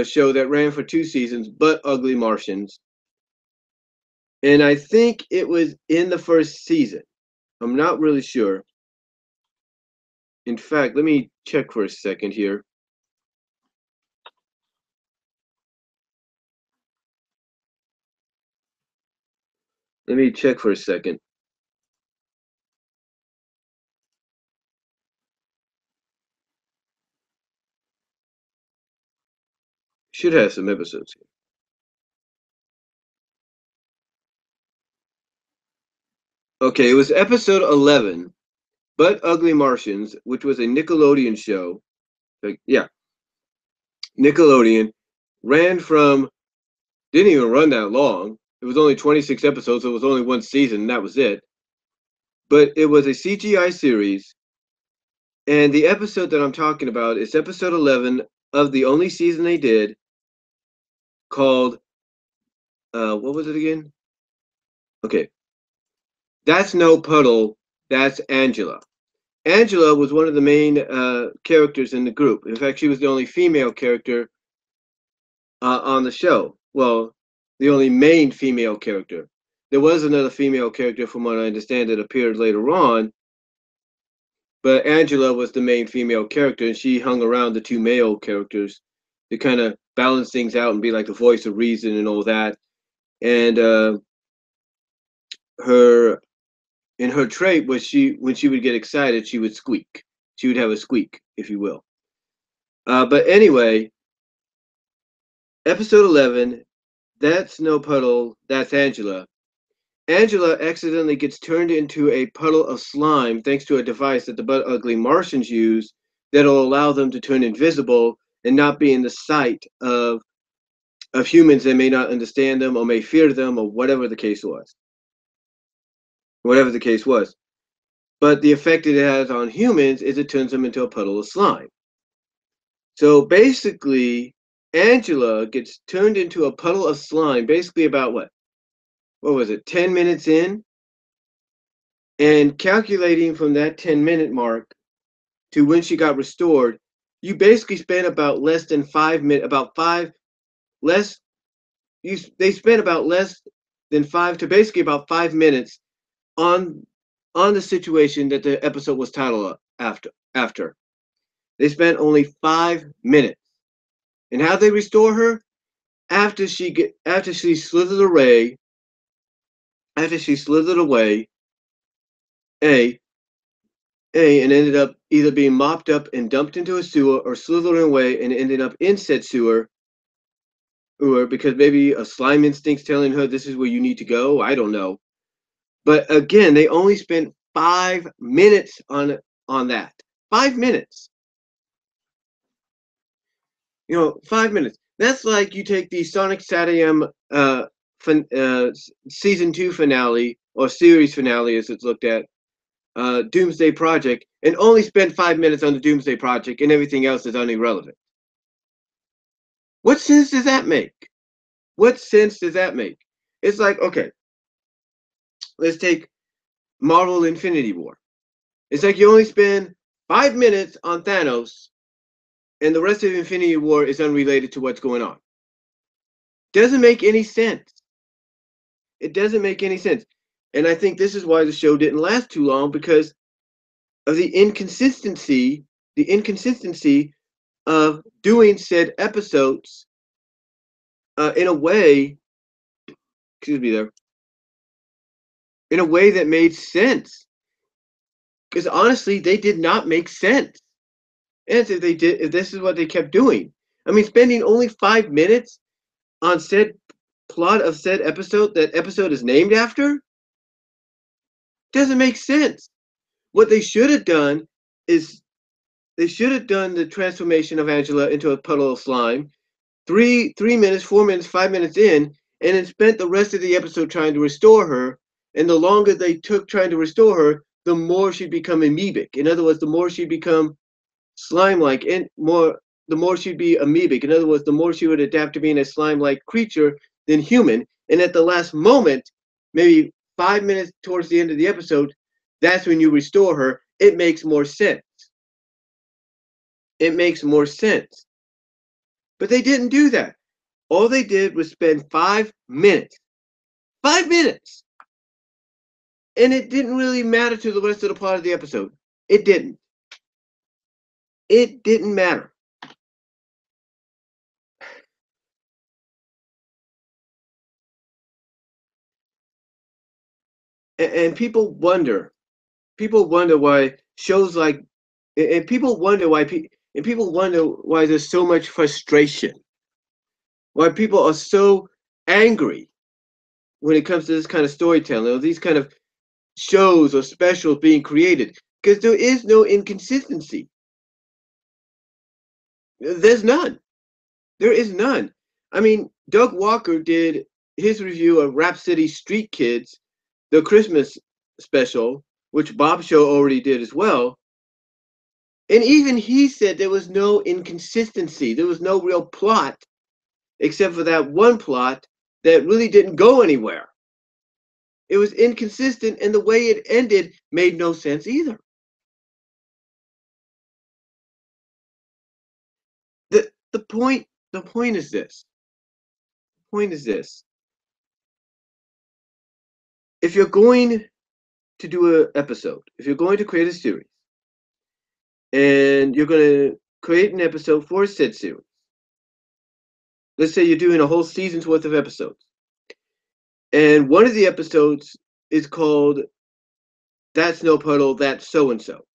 show that ran for 2 seasons, But Ugly Martians. And I think it was in the first season. I'm not really sure. In fact, let me check for a second here. Let me check for a second. Should have some episodes here. Okay, it was episode 11, But Ugly Martians, which was a Nickelodeon show. Yeah, Nickelodeon ran from, didn't even run that long. It was only 26 episodes, so it was only one season, and that was it. But it was a CGI series, and the episode that I'm talking about is episode 11 of the only season they did, called, what was it again? Okay. That's no puddle, that's Angela. Angela was one of the main characters in the group. In fact, she was the only female character on the show. Well, the only main female character. There was another female character, from what I understand, that appeared later on, but Angela was the main female character, and she hung around the two male characters to kind of balance things out and be like the voice of reason and all that. And her her trait was, when she would get excited, she would squeak. She would have a squeak, if you will. But anyway, episode 11, That's no puddle, that's Angela. Angela accidentally gets turned into a puddle of slime thanks to a device that the But Ugly Martians use that'll allow them to turn invisible and not be in the sight of humans that may not understand them or may fear them, or whatever the case was. Whatever the case was. But the effect it has on humans is it turns them into a puddle of slime. So basically, Angela gets turned into a puddle of slime basically about what? What was it, 10 minutes in? And calculating from that 10-minute mark to when she got restored, you basically spent about less than 5 minutes, they spent about less than 5 minutes on the situation that the episode was titled after. They spent only 5 minutes. And how they restore her? After she slithered away, and ended up either being mopped up and dumped into a sewer, or slithering away and ended up in said sewer, or because maybe a slime instinct's telling her this is where you need to go. I don't know. But again, they only spent 5 minutes on that. 5 minutes. 5 minutes. That's like you take the Sonic Satium season 2 finale, or series finale as it's looked at, Doomsday Project, and only spend 5 minutes on the Doomsday Project, and everything else is irrelevant. What sense does that make? What sense does that make? It's like, okay, let's take Marvel Infinity War. It's like you only spend 5 minutes on Thanos, and the rest of Infinity War is unrelated to what's going on. Doesn't make any sense. It doesn't make any sense. And I think this is why the show didn't last too long, because of the inconsistency of doing said episodes in a way, in a way that made sense. Because honestly, they did not make sense. And if this is what they kept doing, I mean, spending only 5 minutes on said plot of said episode that episode is named after, doesn't make sense. What they should have done is they should have done the transformation of Angela into a puddle of slime 3 minutes, 4 minutes, 5 minutes in, and then spent the rest of the episode trying to restore her. And the longer they took trying to restore her, the more she'd become amoebic. In other words, the more she'd become slime-like, and the more she'd be amoebic. In other words, the more she would adapt to being a slime-like creature than human. And at the last moment, maybe 5 minutes towards the end of the episode, that's when you restore her. It makes more sense. it makes more sense. But they didn't do that. All they did was spend 5 minutes. 5 minutes! And it didn't really matter to the rest of the plot of the episode. It didn't. It didn't matter. And people wonder why shows like, and people wonder why there's so much frustration, why people are so angry when it comes to this kind of storytelling or these kind of shows or specials being created, because there is no inconsistency. There's none. There is none. I mean, Doug Walker did his review of Rhapsody Street Kids, the Christmas special, which Bob Show already did as well. And even he said there was no inconsistency. There was no real plot, except for that one plot that really didn't go anywhere. It was inconsistent, and the way it ended made no sense either. The point is this. The point is this. If you're going to do an episode, if you're going to create a series, and you're going to create an episode for said series, let's say you're doing a whole season's worth of episodes, and one of the episodes is called That's No Puddle, That's So-and-So.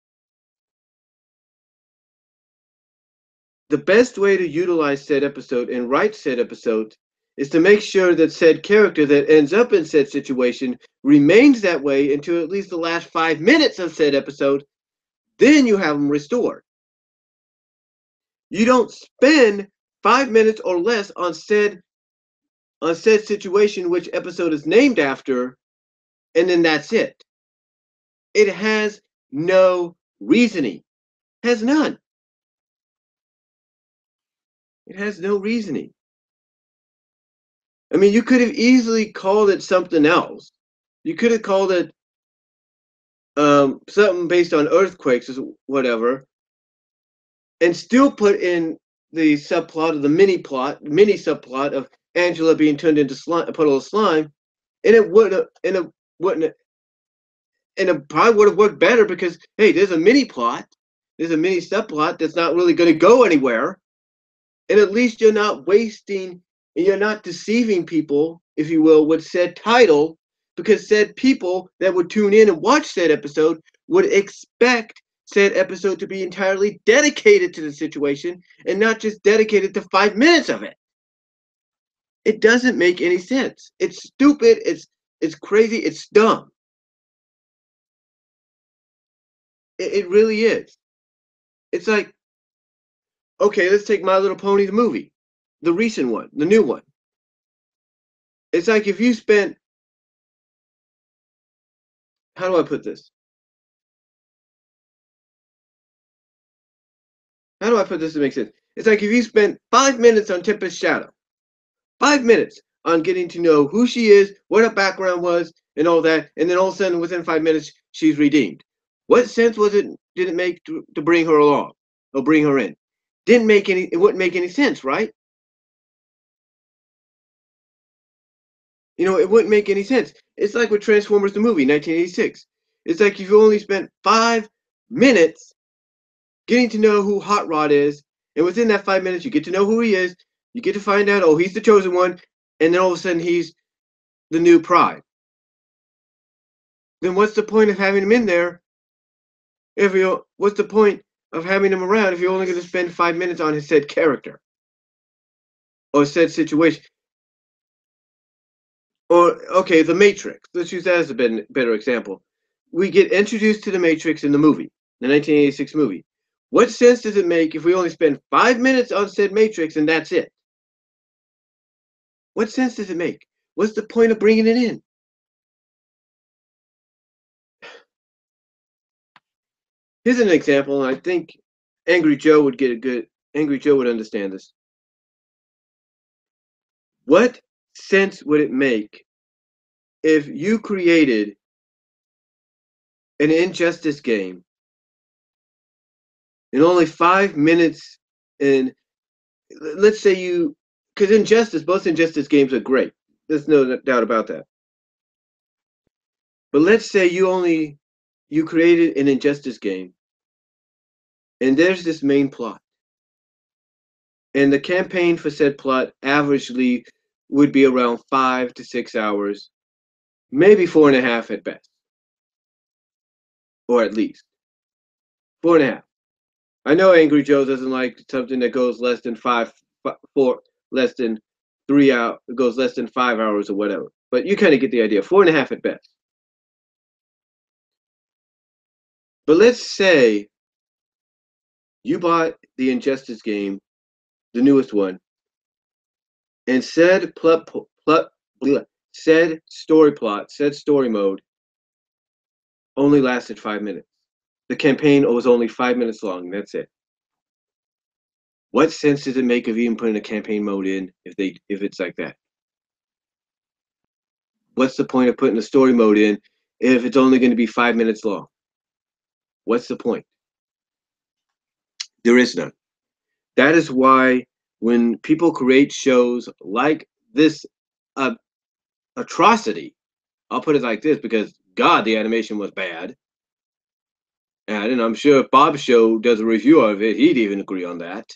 The best way to utilize said episode and write said episode is to make sure that said character that ends up in said situation remains that way until at least the last 5 minutes of said episode. Then you have them restored. You don't spend 5 minutes or less on said situation which episode is named after, and then that's it. It has no reasoning. Has none. It has no reasoning. I mean, you could have easily called it something else. You could have called it something based on earthquakes or whatever, and still put in the subplot of the mini subplot of Angela being turned into a puddle of slime, and it probably would have worked better because, hey, there's a mini subplot that's not really going to go anywhere, and at least you're not wasting and you're not deceiving people, if you will, with said title, because said people that would tune in and watch said episode would expect said episode to be entirely dedicated to the situation and not just dedicated to 5 minutes of it. It doesn't make any sense. It's stupid. It's crazy. It's dumb. It really is. It's like, okay, let's take My Little Pony, the movie, the recent one, the new one. It's like if you spent, how do I put this? How do I put this to make sense? It's like if you spent 5 minutes on Tempest Shadow, 5 minutes on getting to know who she is, what her background was, and all that, and then all of a sudden, within 5 minutes, she's redeemed. What sense did it make to bring her along or bring her in? It wouldn't make any sense, right? It wouldn't make any sense. It's like with Transformers the movie, 1986. It's like if you only spent 5 minutes getting to know who Hot Rod is, and within that 5 minutes, you get to know who he is, you get to find out, oh, he's the chosen one, and then all of a sudden he's the new Pride. Then what's the point of having him in there? What's the point of having him around if you're only going to spend 5 minutes on his said character or said situation? Or, okay, the Matrix. Let's use that as a better example. We get introduced to the Matrix in the movie, the 1986 movie. What sense does it make if we only spend 5 minutes on said Matrix and that's it? What sense does it make? What's the point of bringing it in? Here's an example, and I think Angry Joe would understand this. What sense would it make if you created an Injustice game in only 5 minutes. And let's say because both Injustice games are great. There's no doubt about that. But let's say you created an Injustice game, and there's this main plot, and the campaign for said plot averagely would be around 5 to 6 hours, maybe 4.5 at best, or at least 4.5. I know Angry Joe doesn't like something that goes less than less than 3 hours, goes less than 5 hours or whatever. But you kind of get the idea. 4.5 at best. But let's say you bought the Injustice game, the newest one, and said story plot, said story mode, only lasted 5 minutes. The campaign was only 5 minutes long. That's it. What sense does it make of even putting a campaign mode in if it's like that? What's the point of putting the story mode in if it's only going to be 5 minutes long? What's the point? There is none. That is why when people create shows like this atrocity, I'll put it like this, because God, the animation was bad. And I'm sure if Bob's show does a review of it, he'd even agree on that.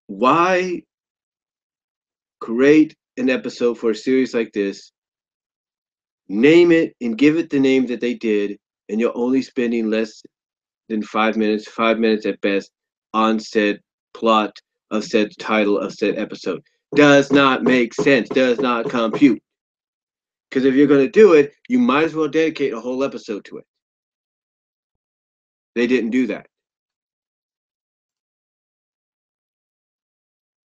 Why create an episode for a series like this, name it and give it the name that they did, and you're only spending less than 5 minutes at best, on said plot of said title of said episode? Does not make sense, does not compute. Because if you're going to do it, you might as well dedicate a whole episode to it. They didn't do that.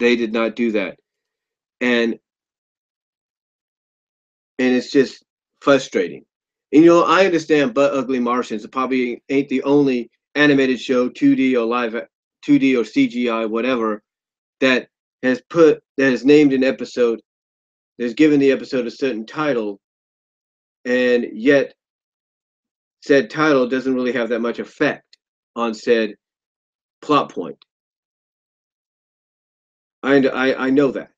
They did not do that. And it's just frustrating. And, I understand But Ugly Martians. It probably ain't the only animated show, 2D or 2D or CGI, whatever, that has named an episode, has given the episode a certain title, and yet said title doesn't really have that much effect on said plot point. I know that,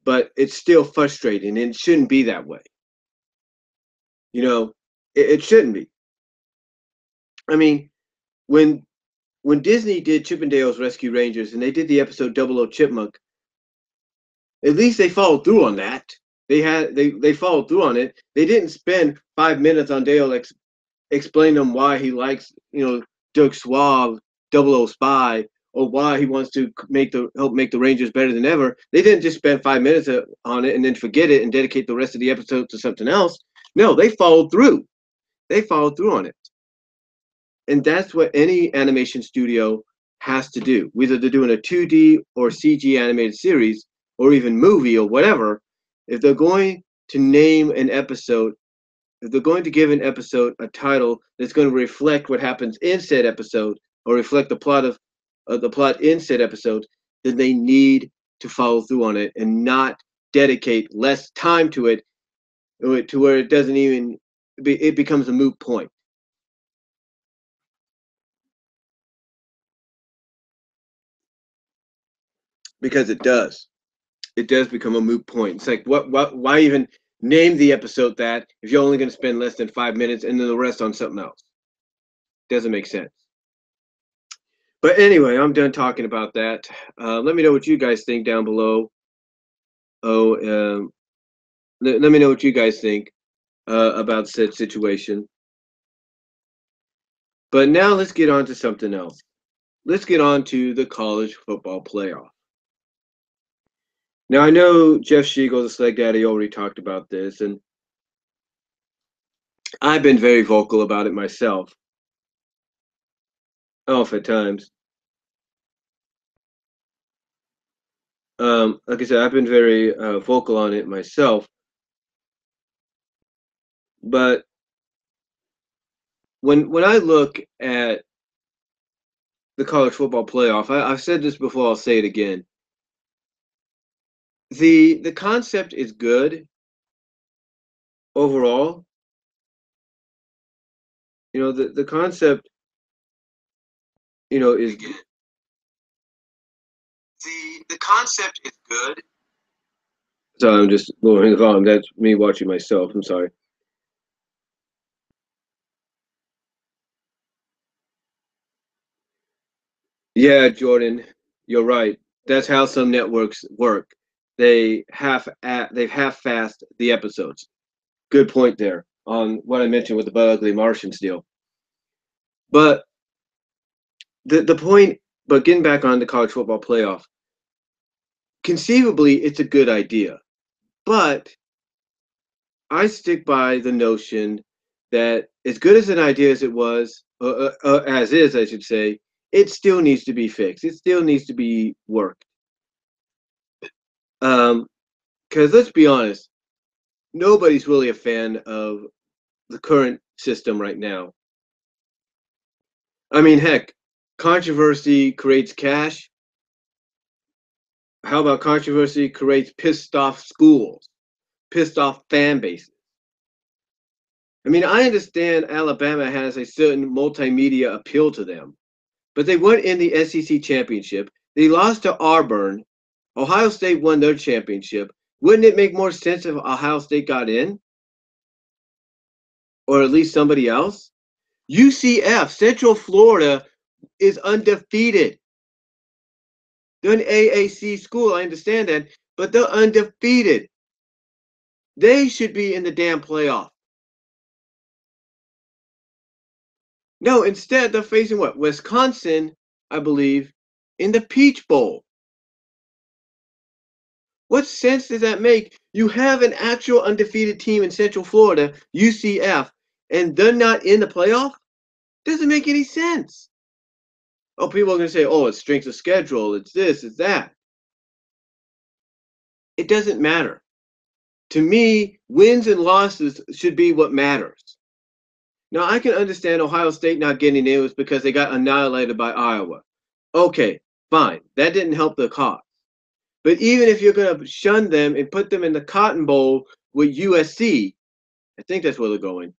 but it's still frustrating, and it shouldn't be that way. It shouldn't be. I mean, when Disney did Chippendales Rescue Rangers and they did the episode Double O Chipmunk, at least they followed through on that. They followed through on it. They didn't spend 5 minutes on Dale explain them why he likes, Dirk Suave, Double O Spy, or why he wants to help make the Rangers better than ever. They didn't just spend 5 minutes on it and then forget it and dedicate the rest of the episode to something else. No, they followed through. They followed through on it. And that's what any animation studio has to do. Whether they're doing a 2D or CG animated series or even movie or whatever, if they're going to name an episode, if they're going to give an episode a title that's going to reflect what happens in said episode or reflect the plot of the plot in said episode, then they need to follow through on it and not dedicate less time to it to where it becomes a moot point. Because it does become a moot point. It's like, why even name the episode that if you're only going to spend less than 5 minutes and then the rest on something else? Doesn't make sense. But anyway, I'm done talking about that. Let me know what you guys think down below. Let me know what you guys think about said situation. But now let's get on to something else. Let's get on to the college football playoff. Now, I know Jeff Shiegel, the Slag Daddy, already talked about this, and I've been very vocal about it myself. Off at times. Like I said, I've been very vocal on it myself. But when I look at the college football playoff, I've said this before, I'll say it again. The concept is good overall, The concept, is the concept is good. So I'm just moving along. That's me watching myself. I'm sorry. Yeah, Jordan, you're right. That's how some networks work. They've half-assed the episodes. Good point there on what I mentioned with the But Ugly Martians deal. But the point, but getting back on the college football playoff, conceivably it's a good idea, but I stick by the notion that as good as an idea as it was, as is, I should say, it still needs to be fixed. It still needs to be worked. Because let's be honest, nobody's really a fan of the current system right now. I mean, heck, controversy creates cash. How about controversy creates pissed off schools, pissed off fan bases? I mean, I understand Alabama has a certain multimedia appeal to them, but they weren't in the SEC championship. They lost to Auburn. Ohio State won their championship. Wouldn't it make more sense if Ohio State got in? Or at least somebody else? UCF, Central Florida, is undefeated. They're an AAC school, I understand that, but they're undefeated. They should be in the damn playoff. No, instead they're facing what? Wisconsin, I believe, in the Peach Bowl. What sense does that make? You have an actual undefeated team in Central Florida, UCF, and they're not in the playoff? Doesn't make any sense. Oh, people are going to say, oh, it's strength of schedule, it's this, it's that. It doesn't matter. To me, wins and losses should be what matters. Now, I can understand Ohio State not getting in was because they got annihilated by Iowa. Okay, fine. That didn't help the cause. But even if you're going to shun them and put them in the Cotton Bowl with USC, I think that's where they're going.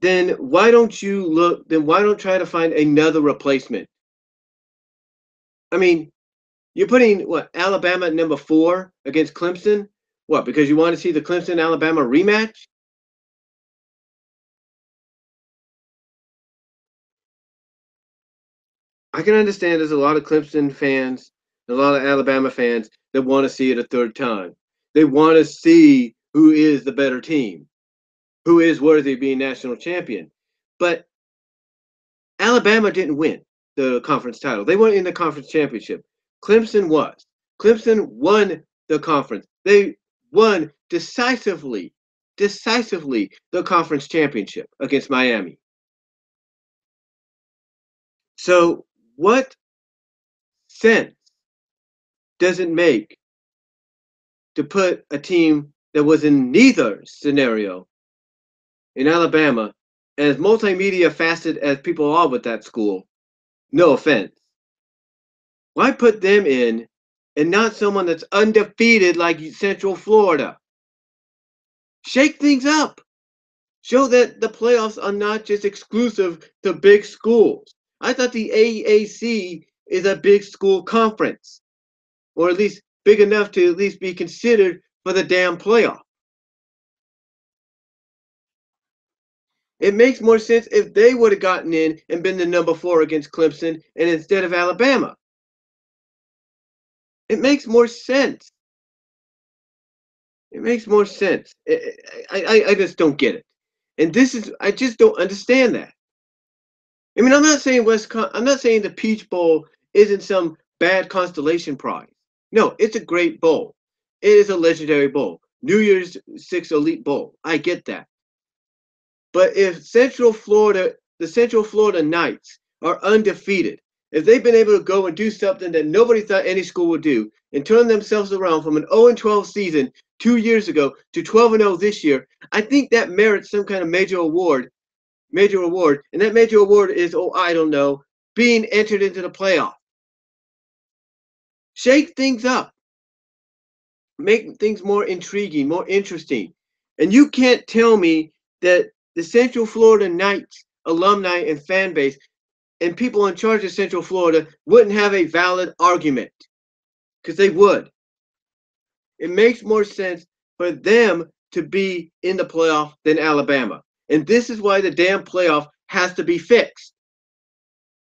Then why don't you look? Then why don't try to find another replacement? I mean, you're putting what Alabama at number 4 against Clemson? What? Because you want to see the Clemson Alabama rematch? I can understand there's a lot of Clemson fans, a lot of Alabama fans that want to see it a third time. They want to see who is the better team, who is worthy of being national champion. But Alabama didn't win the conference title. They weren't in the conference championship. Clemson was. Clemson won the conference. They won decisively the conference championship against Miami. So what sense does it make to put a team that was in neither scenario in Alabama, as multimedia facet as people are with that school? No offense. Why put them in and not someone that's undefeated like Central Florida? Shake things up. Show that the playoffs are not just exclusive to big schools. I thought the AAC is a big school conference, or at least big enough to at least be considered for the damn playoff. It makes more sense if they would have gotten in and been the number 4 against Clemson and instead of Alabama. It makes more sense. It makes more sense. I just don't get it. And I just don't understand that. I mean, I'm not saying the Peach Bowl isn't some bad constellation prize. No, it's a great bowl. It is a legendary bowl. New Year's Six Elite Bowl. I get that. But if the Central Florida Knights are undefeated, if they've been able to go and do something that nobody thought any school would do and turn themselves around from an 0-12 season 2 years ago to 12-0 this year, I think that merits some kind of major award. And that major award is, oh, I don't know, being entered into the playoff. Shake things up. Make things more intriguing, more interesting. And you can't tell me that the Central Florida Knights alumni and fan base and people in charge of Central Florida wouldn't have a valid argument, because they would. It makes more sense for them to be in the playoff than Alabama. And this is why the damn playoff has to be fixed.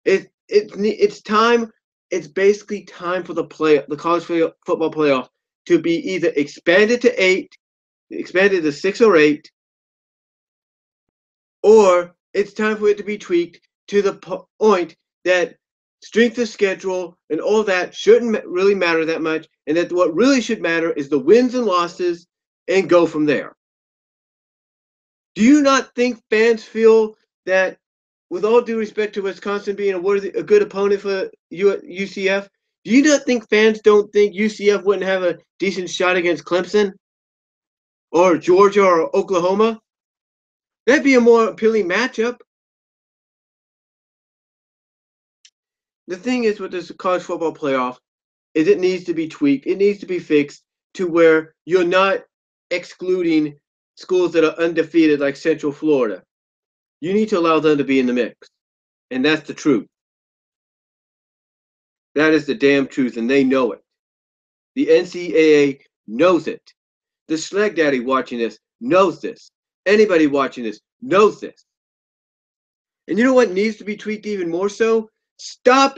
It's time. It's basically time for the college football playoff to be either expanded to 8, expanded to 6 or 8, or it's time for it to be tweaked to the point that strength of schedule and all that shouldn't really matter that much, and that what really should matter is the wins and losses, and go from there. Do you not think fans feel that, with all due respect to Wisconsin being a good opponent for UCF, do you not think fans don't think UCF wouldn't have a decent shot against Clemson or Georgia or Oklahoma? That'd be a more appealing matchup. The thing is with this college football playoff is it needs to be tweaked. It needs to be fixed to where you're not excluding schools that are undefeated like Central Florida. You need to allow them to be in the mix. And that's the truth. That is the damn truth, and they know it. The NCAA knows it. The Schleg Daddy watching this knows this. Anybody watching this knows this. And you know what needs to be tweaked even more so? Stop.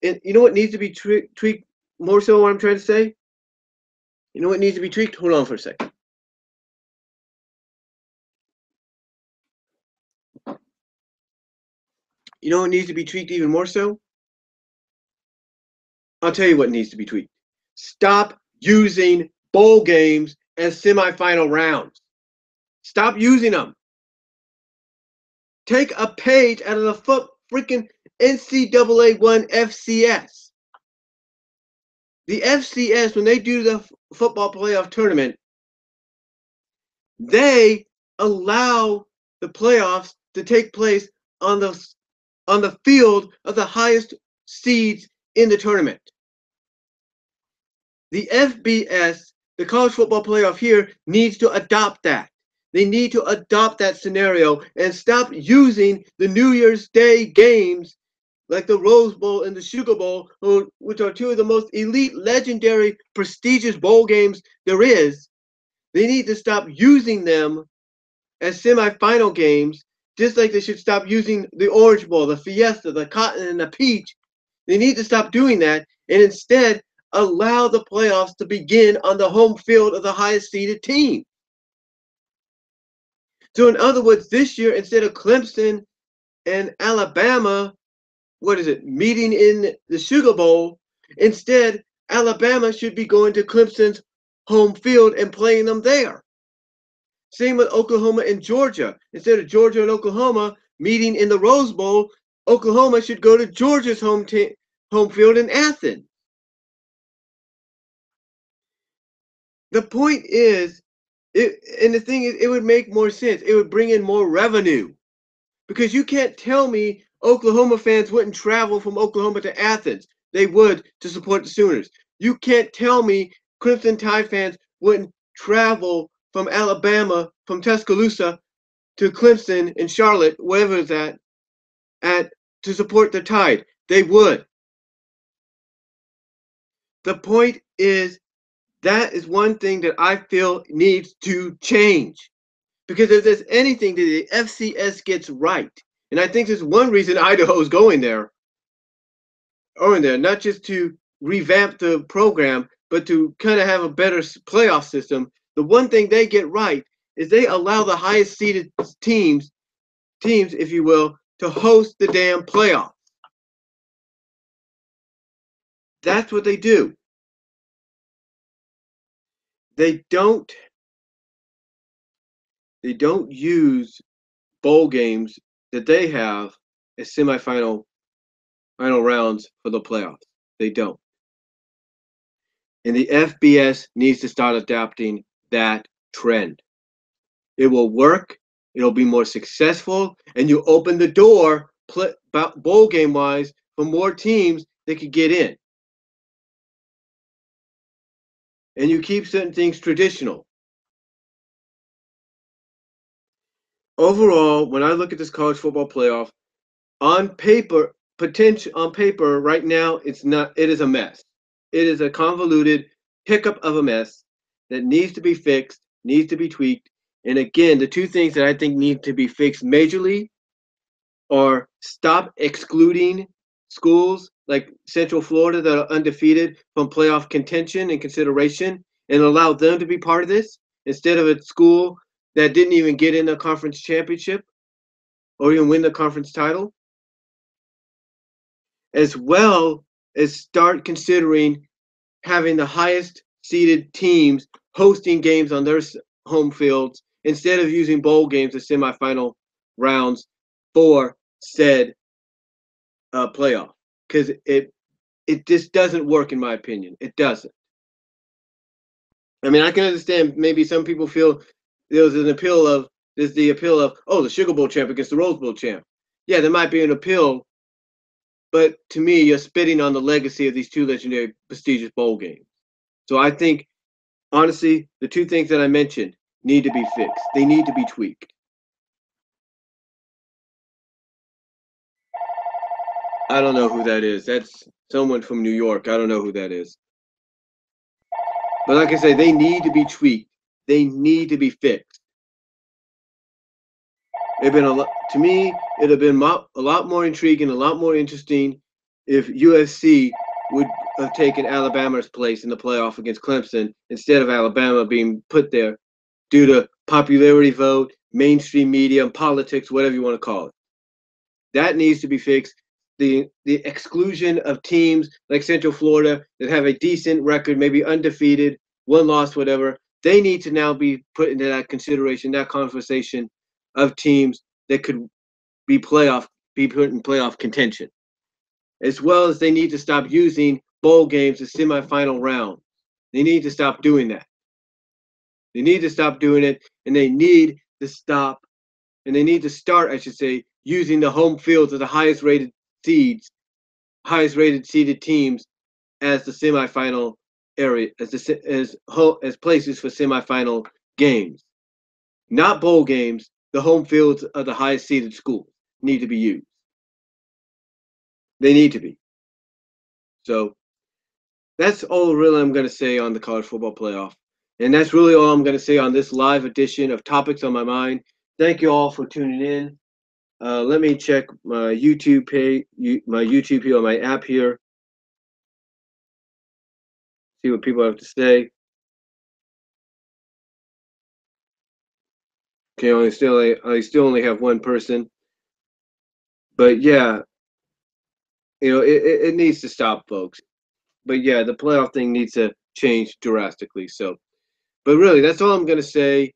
And you know what needs to be tweaked more so, what I'm trying to say? You know what needs to be tweaked? Hold on for a second. You know what needs to be tweaked even more so? I'll tell you what needs to be tweaked. Stop using bowl games as semifinal rounds. Stop using them. Take a page out of the freaking NCAA 1 FCS. The FCS, when they do the football playoff tournament, they allow the playoffs to take place on the field of the highest seeds in the tournament. The FBS, the college football playoff here, needs to adopt that. They need to adopt that scenario and stop using the New Year's Day games like the Rose Bowl and the Sugar Bowl, which are two of the most elite, legendary, prestigious bowl games there is. They need to stop using them as semifinal games, just like they should stop using the Orange Bowl, the Fiesta, the Cotton, and the Peach. They need to stop doing that and instead allow the playoffs to begin on the home field of the highest seeded team. So in other words, this year, instead of Clemson and Alabama, meeting in the Sugar Bowl, instead, Alabama should be going to Clemson's home field and playing them there. Same with Oklahoma and Georgia. Instead of Georgia and Oklahoma meeting in the Rose Bowl, Oklahoma should go to Georgia's home field in Athens. The point is, and the thing is, it would make more sense. It would bring in more revenue. Because you can't tell me Oklahoma fans wouldn't travel from Oklahoma to Athens. They would, to support the Sooners. You can't tell me Crimson Tide fans wouldn't travel from Alabama, from Tuscaloosa to Clemson and Charlotte, wherever it's at to support the Tide. They would. The point is, that is one thing that I feel needs to change. Because if there's anything that the FCS gets right, and I think there's one reason Idaho's going there, not just to revamp the program, but to kind of have a better playoff system. The one thing they get right is they allow the highest seeded teams, if you will, to host the damn playoffs. That's what they do. They don't use bowl games that they have as final rounds for the playoffs. They don't. And the FBS needs to start adapting that trend. It will work. It'll be more successful, and you open the door bowl game wise for more teams that could get in. And you keep certain things traditional. overall, when I look at this college football playoff, on paper, right now, it is a mess. It is a convoluted hiccup of a mess that needs to be fixed, needs to be tweaked. And again, the two things that I think need to be fixed majorly are stop excluding schools like Central Florida that are undefeated from playoff contention and consideration and allow them to be part of this instead of a school that didn't even get in the conference championship or even win the conference title, as well as start considering having the highest seeded teams hosting games on their home fields instead of using bowl games as semifinal rounds for said playoff, because it just doesn't work in my opinion. It doesn't. I mean, I can understand maybe some people feel there's the appeal of the Sugar Bowl champ against the Rose Bowl champ. Yeah, there might be an appeal, but to me, you're spitting on the legacy of these two legendary, prestigious bowl games. So I think, honestly, the two things that I mentioned need to be fixed. They need to be tweaked. I don't know who that is. That's someone from New York. I don't know who that is. But like I say, they need to be tweaked. They need to be fixed. To me, it'd have been a lot more intriguing, a lot more interesting if USC would have taken Alabama's place in the playoff against Clemson instead of Alabama being put there due to popularity vote, mainstream media, and politics, whatever you want to call it. That needs to be fixed. The exclusion of teams like Central Florida that have a decent record, maybe undefeated, one loss, whatever, they need to now be put into that consideration, that conversation of teams that could be put in playoff contention. As well as they need to stop using bowl games as semifinal rounds. They need to stop doing that. They need to stop doing it, and they need to start, I should say, using the home fields of the highest rated seeded teams as the semifinal area, as places for semifinal games. Not bowl games. The home fields of the highest seeded schools need to be used. They need to be. So that's all really I'm going to say on the college football playoff. And that's really all I'm going to say on this live edition of Topics on My Mind. Thank you all for tuning in. Let me check my YouTube page, here on my app here. See what people have to say. Okay, I still only have one person. But yeah, it needs to stop, folks. But yeah, the playoff thing needs to change drastically. So, but really, that's all I'm going to say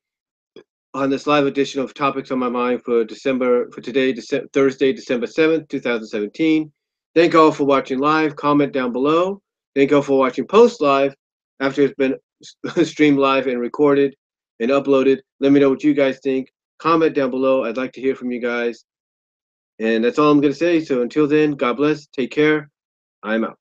on this live edition of Topics on My Mind for today, Thursday, December 7th, 2017. Thank all for watching live. Comment down below. Thank all for watching post live after it's been streamed live and recorded and uploaded. Let me know what you guys think. Comment down below. I'd like to hear from you guys. And that's all I'm going to say. So until then, God bless. Take care. I'm out.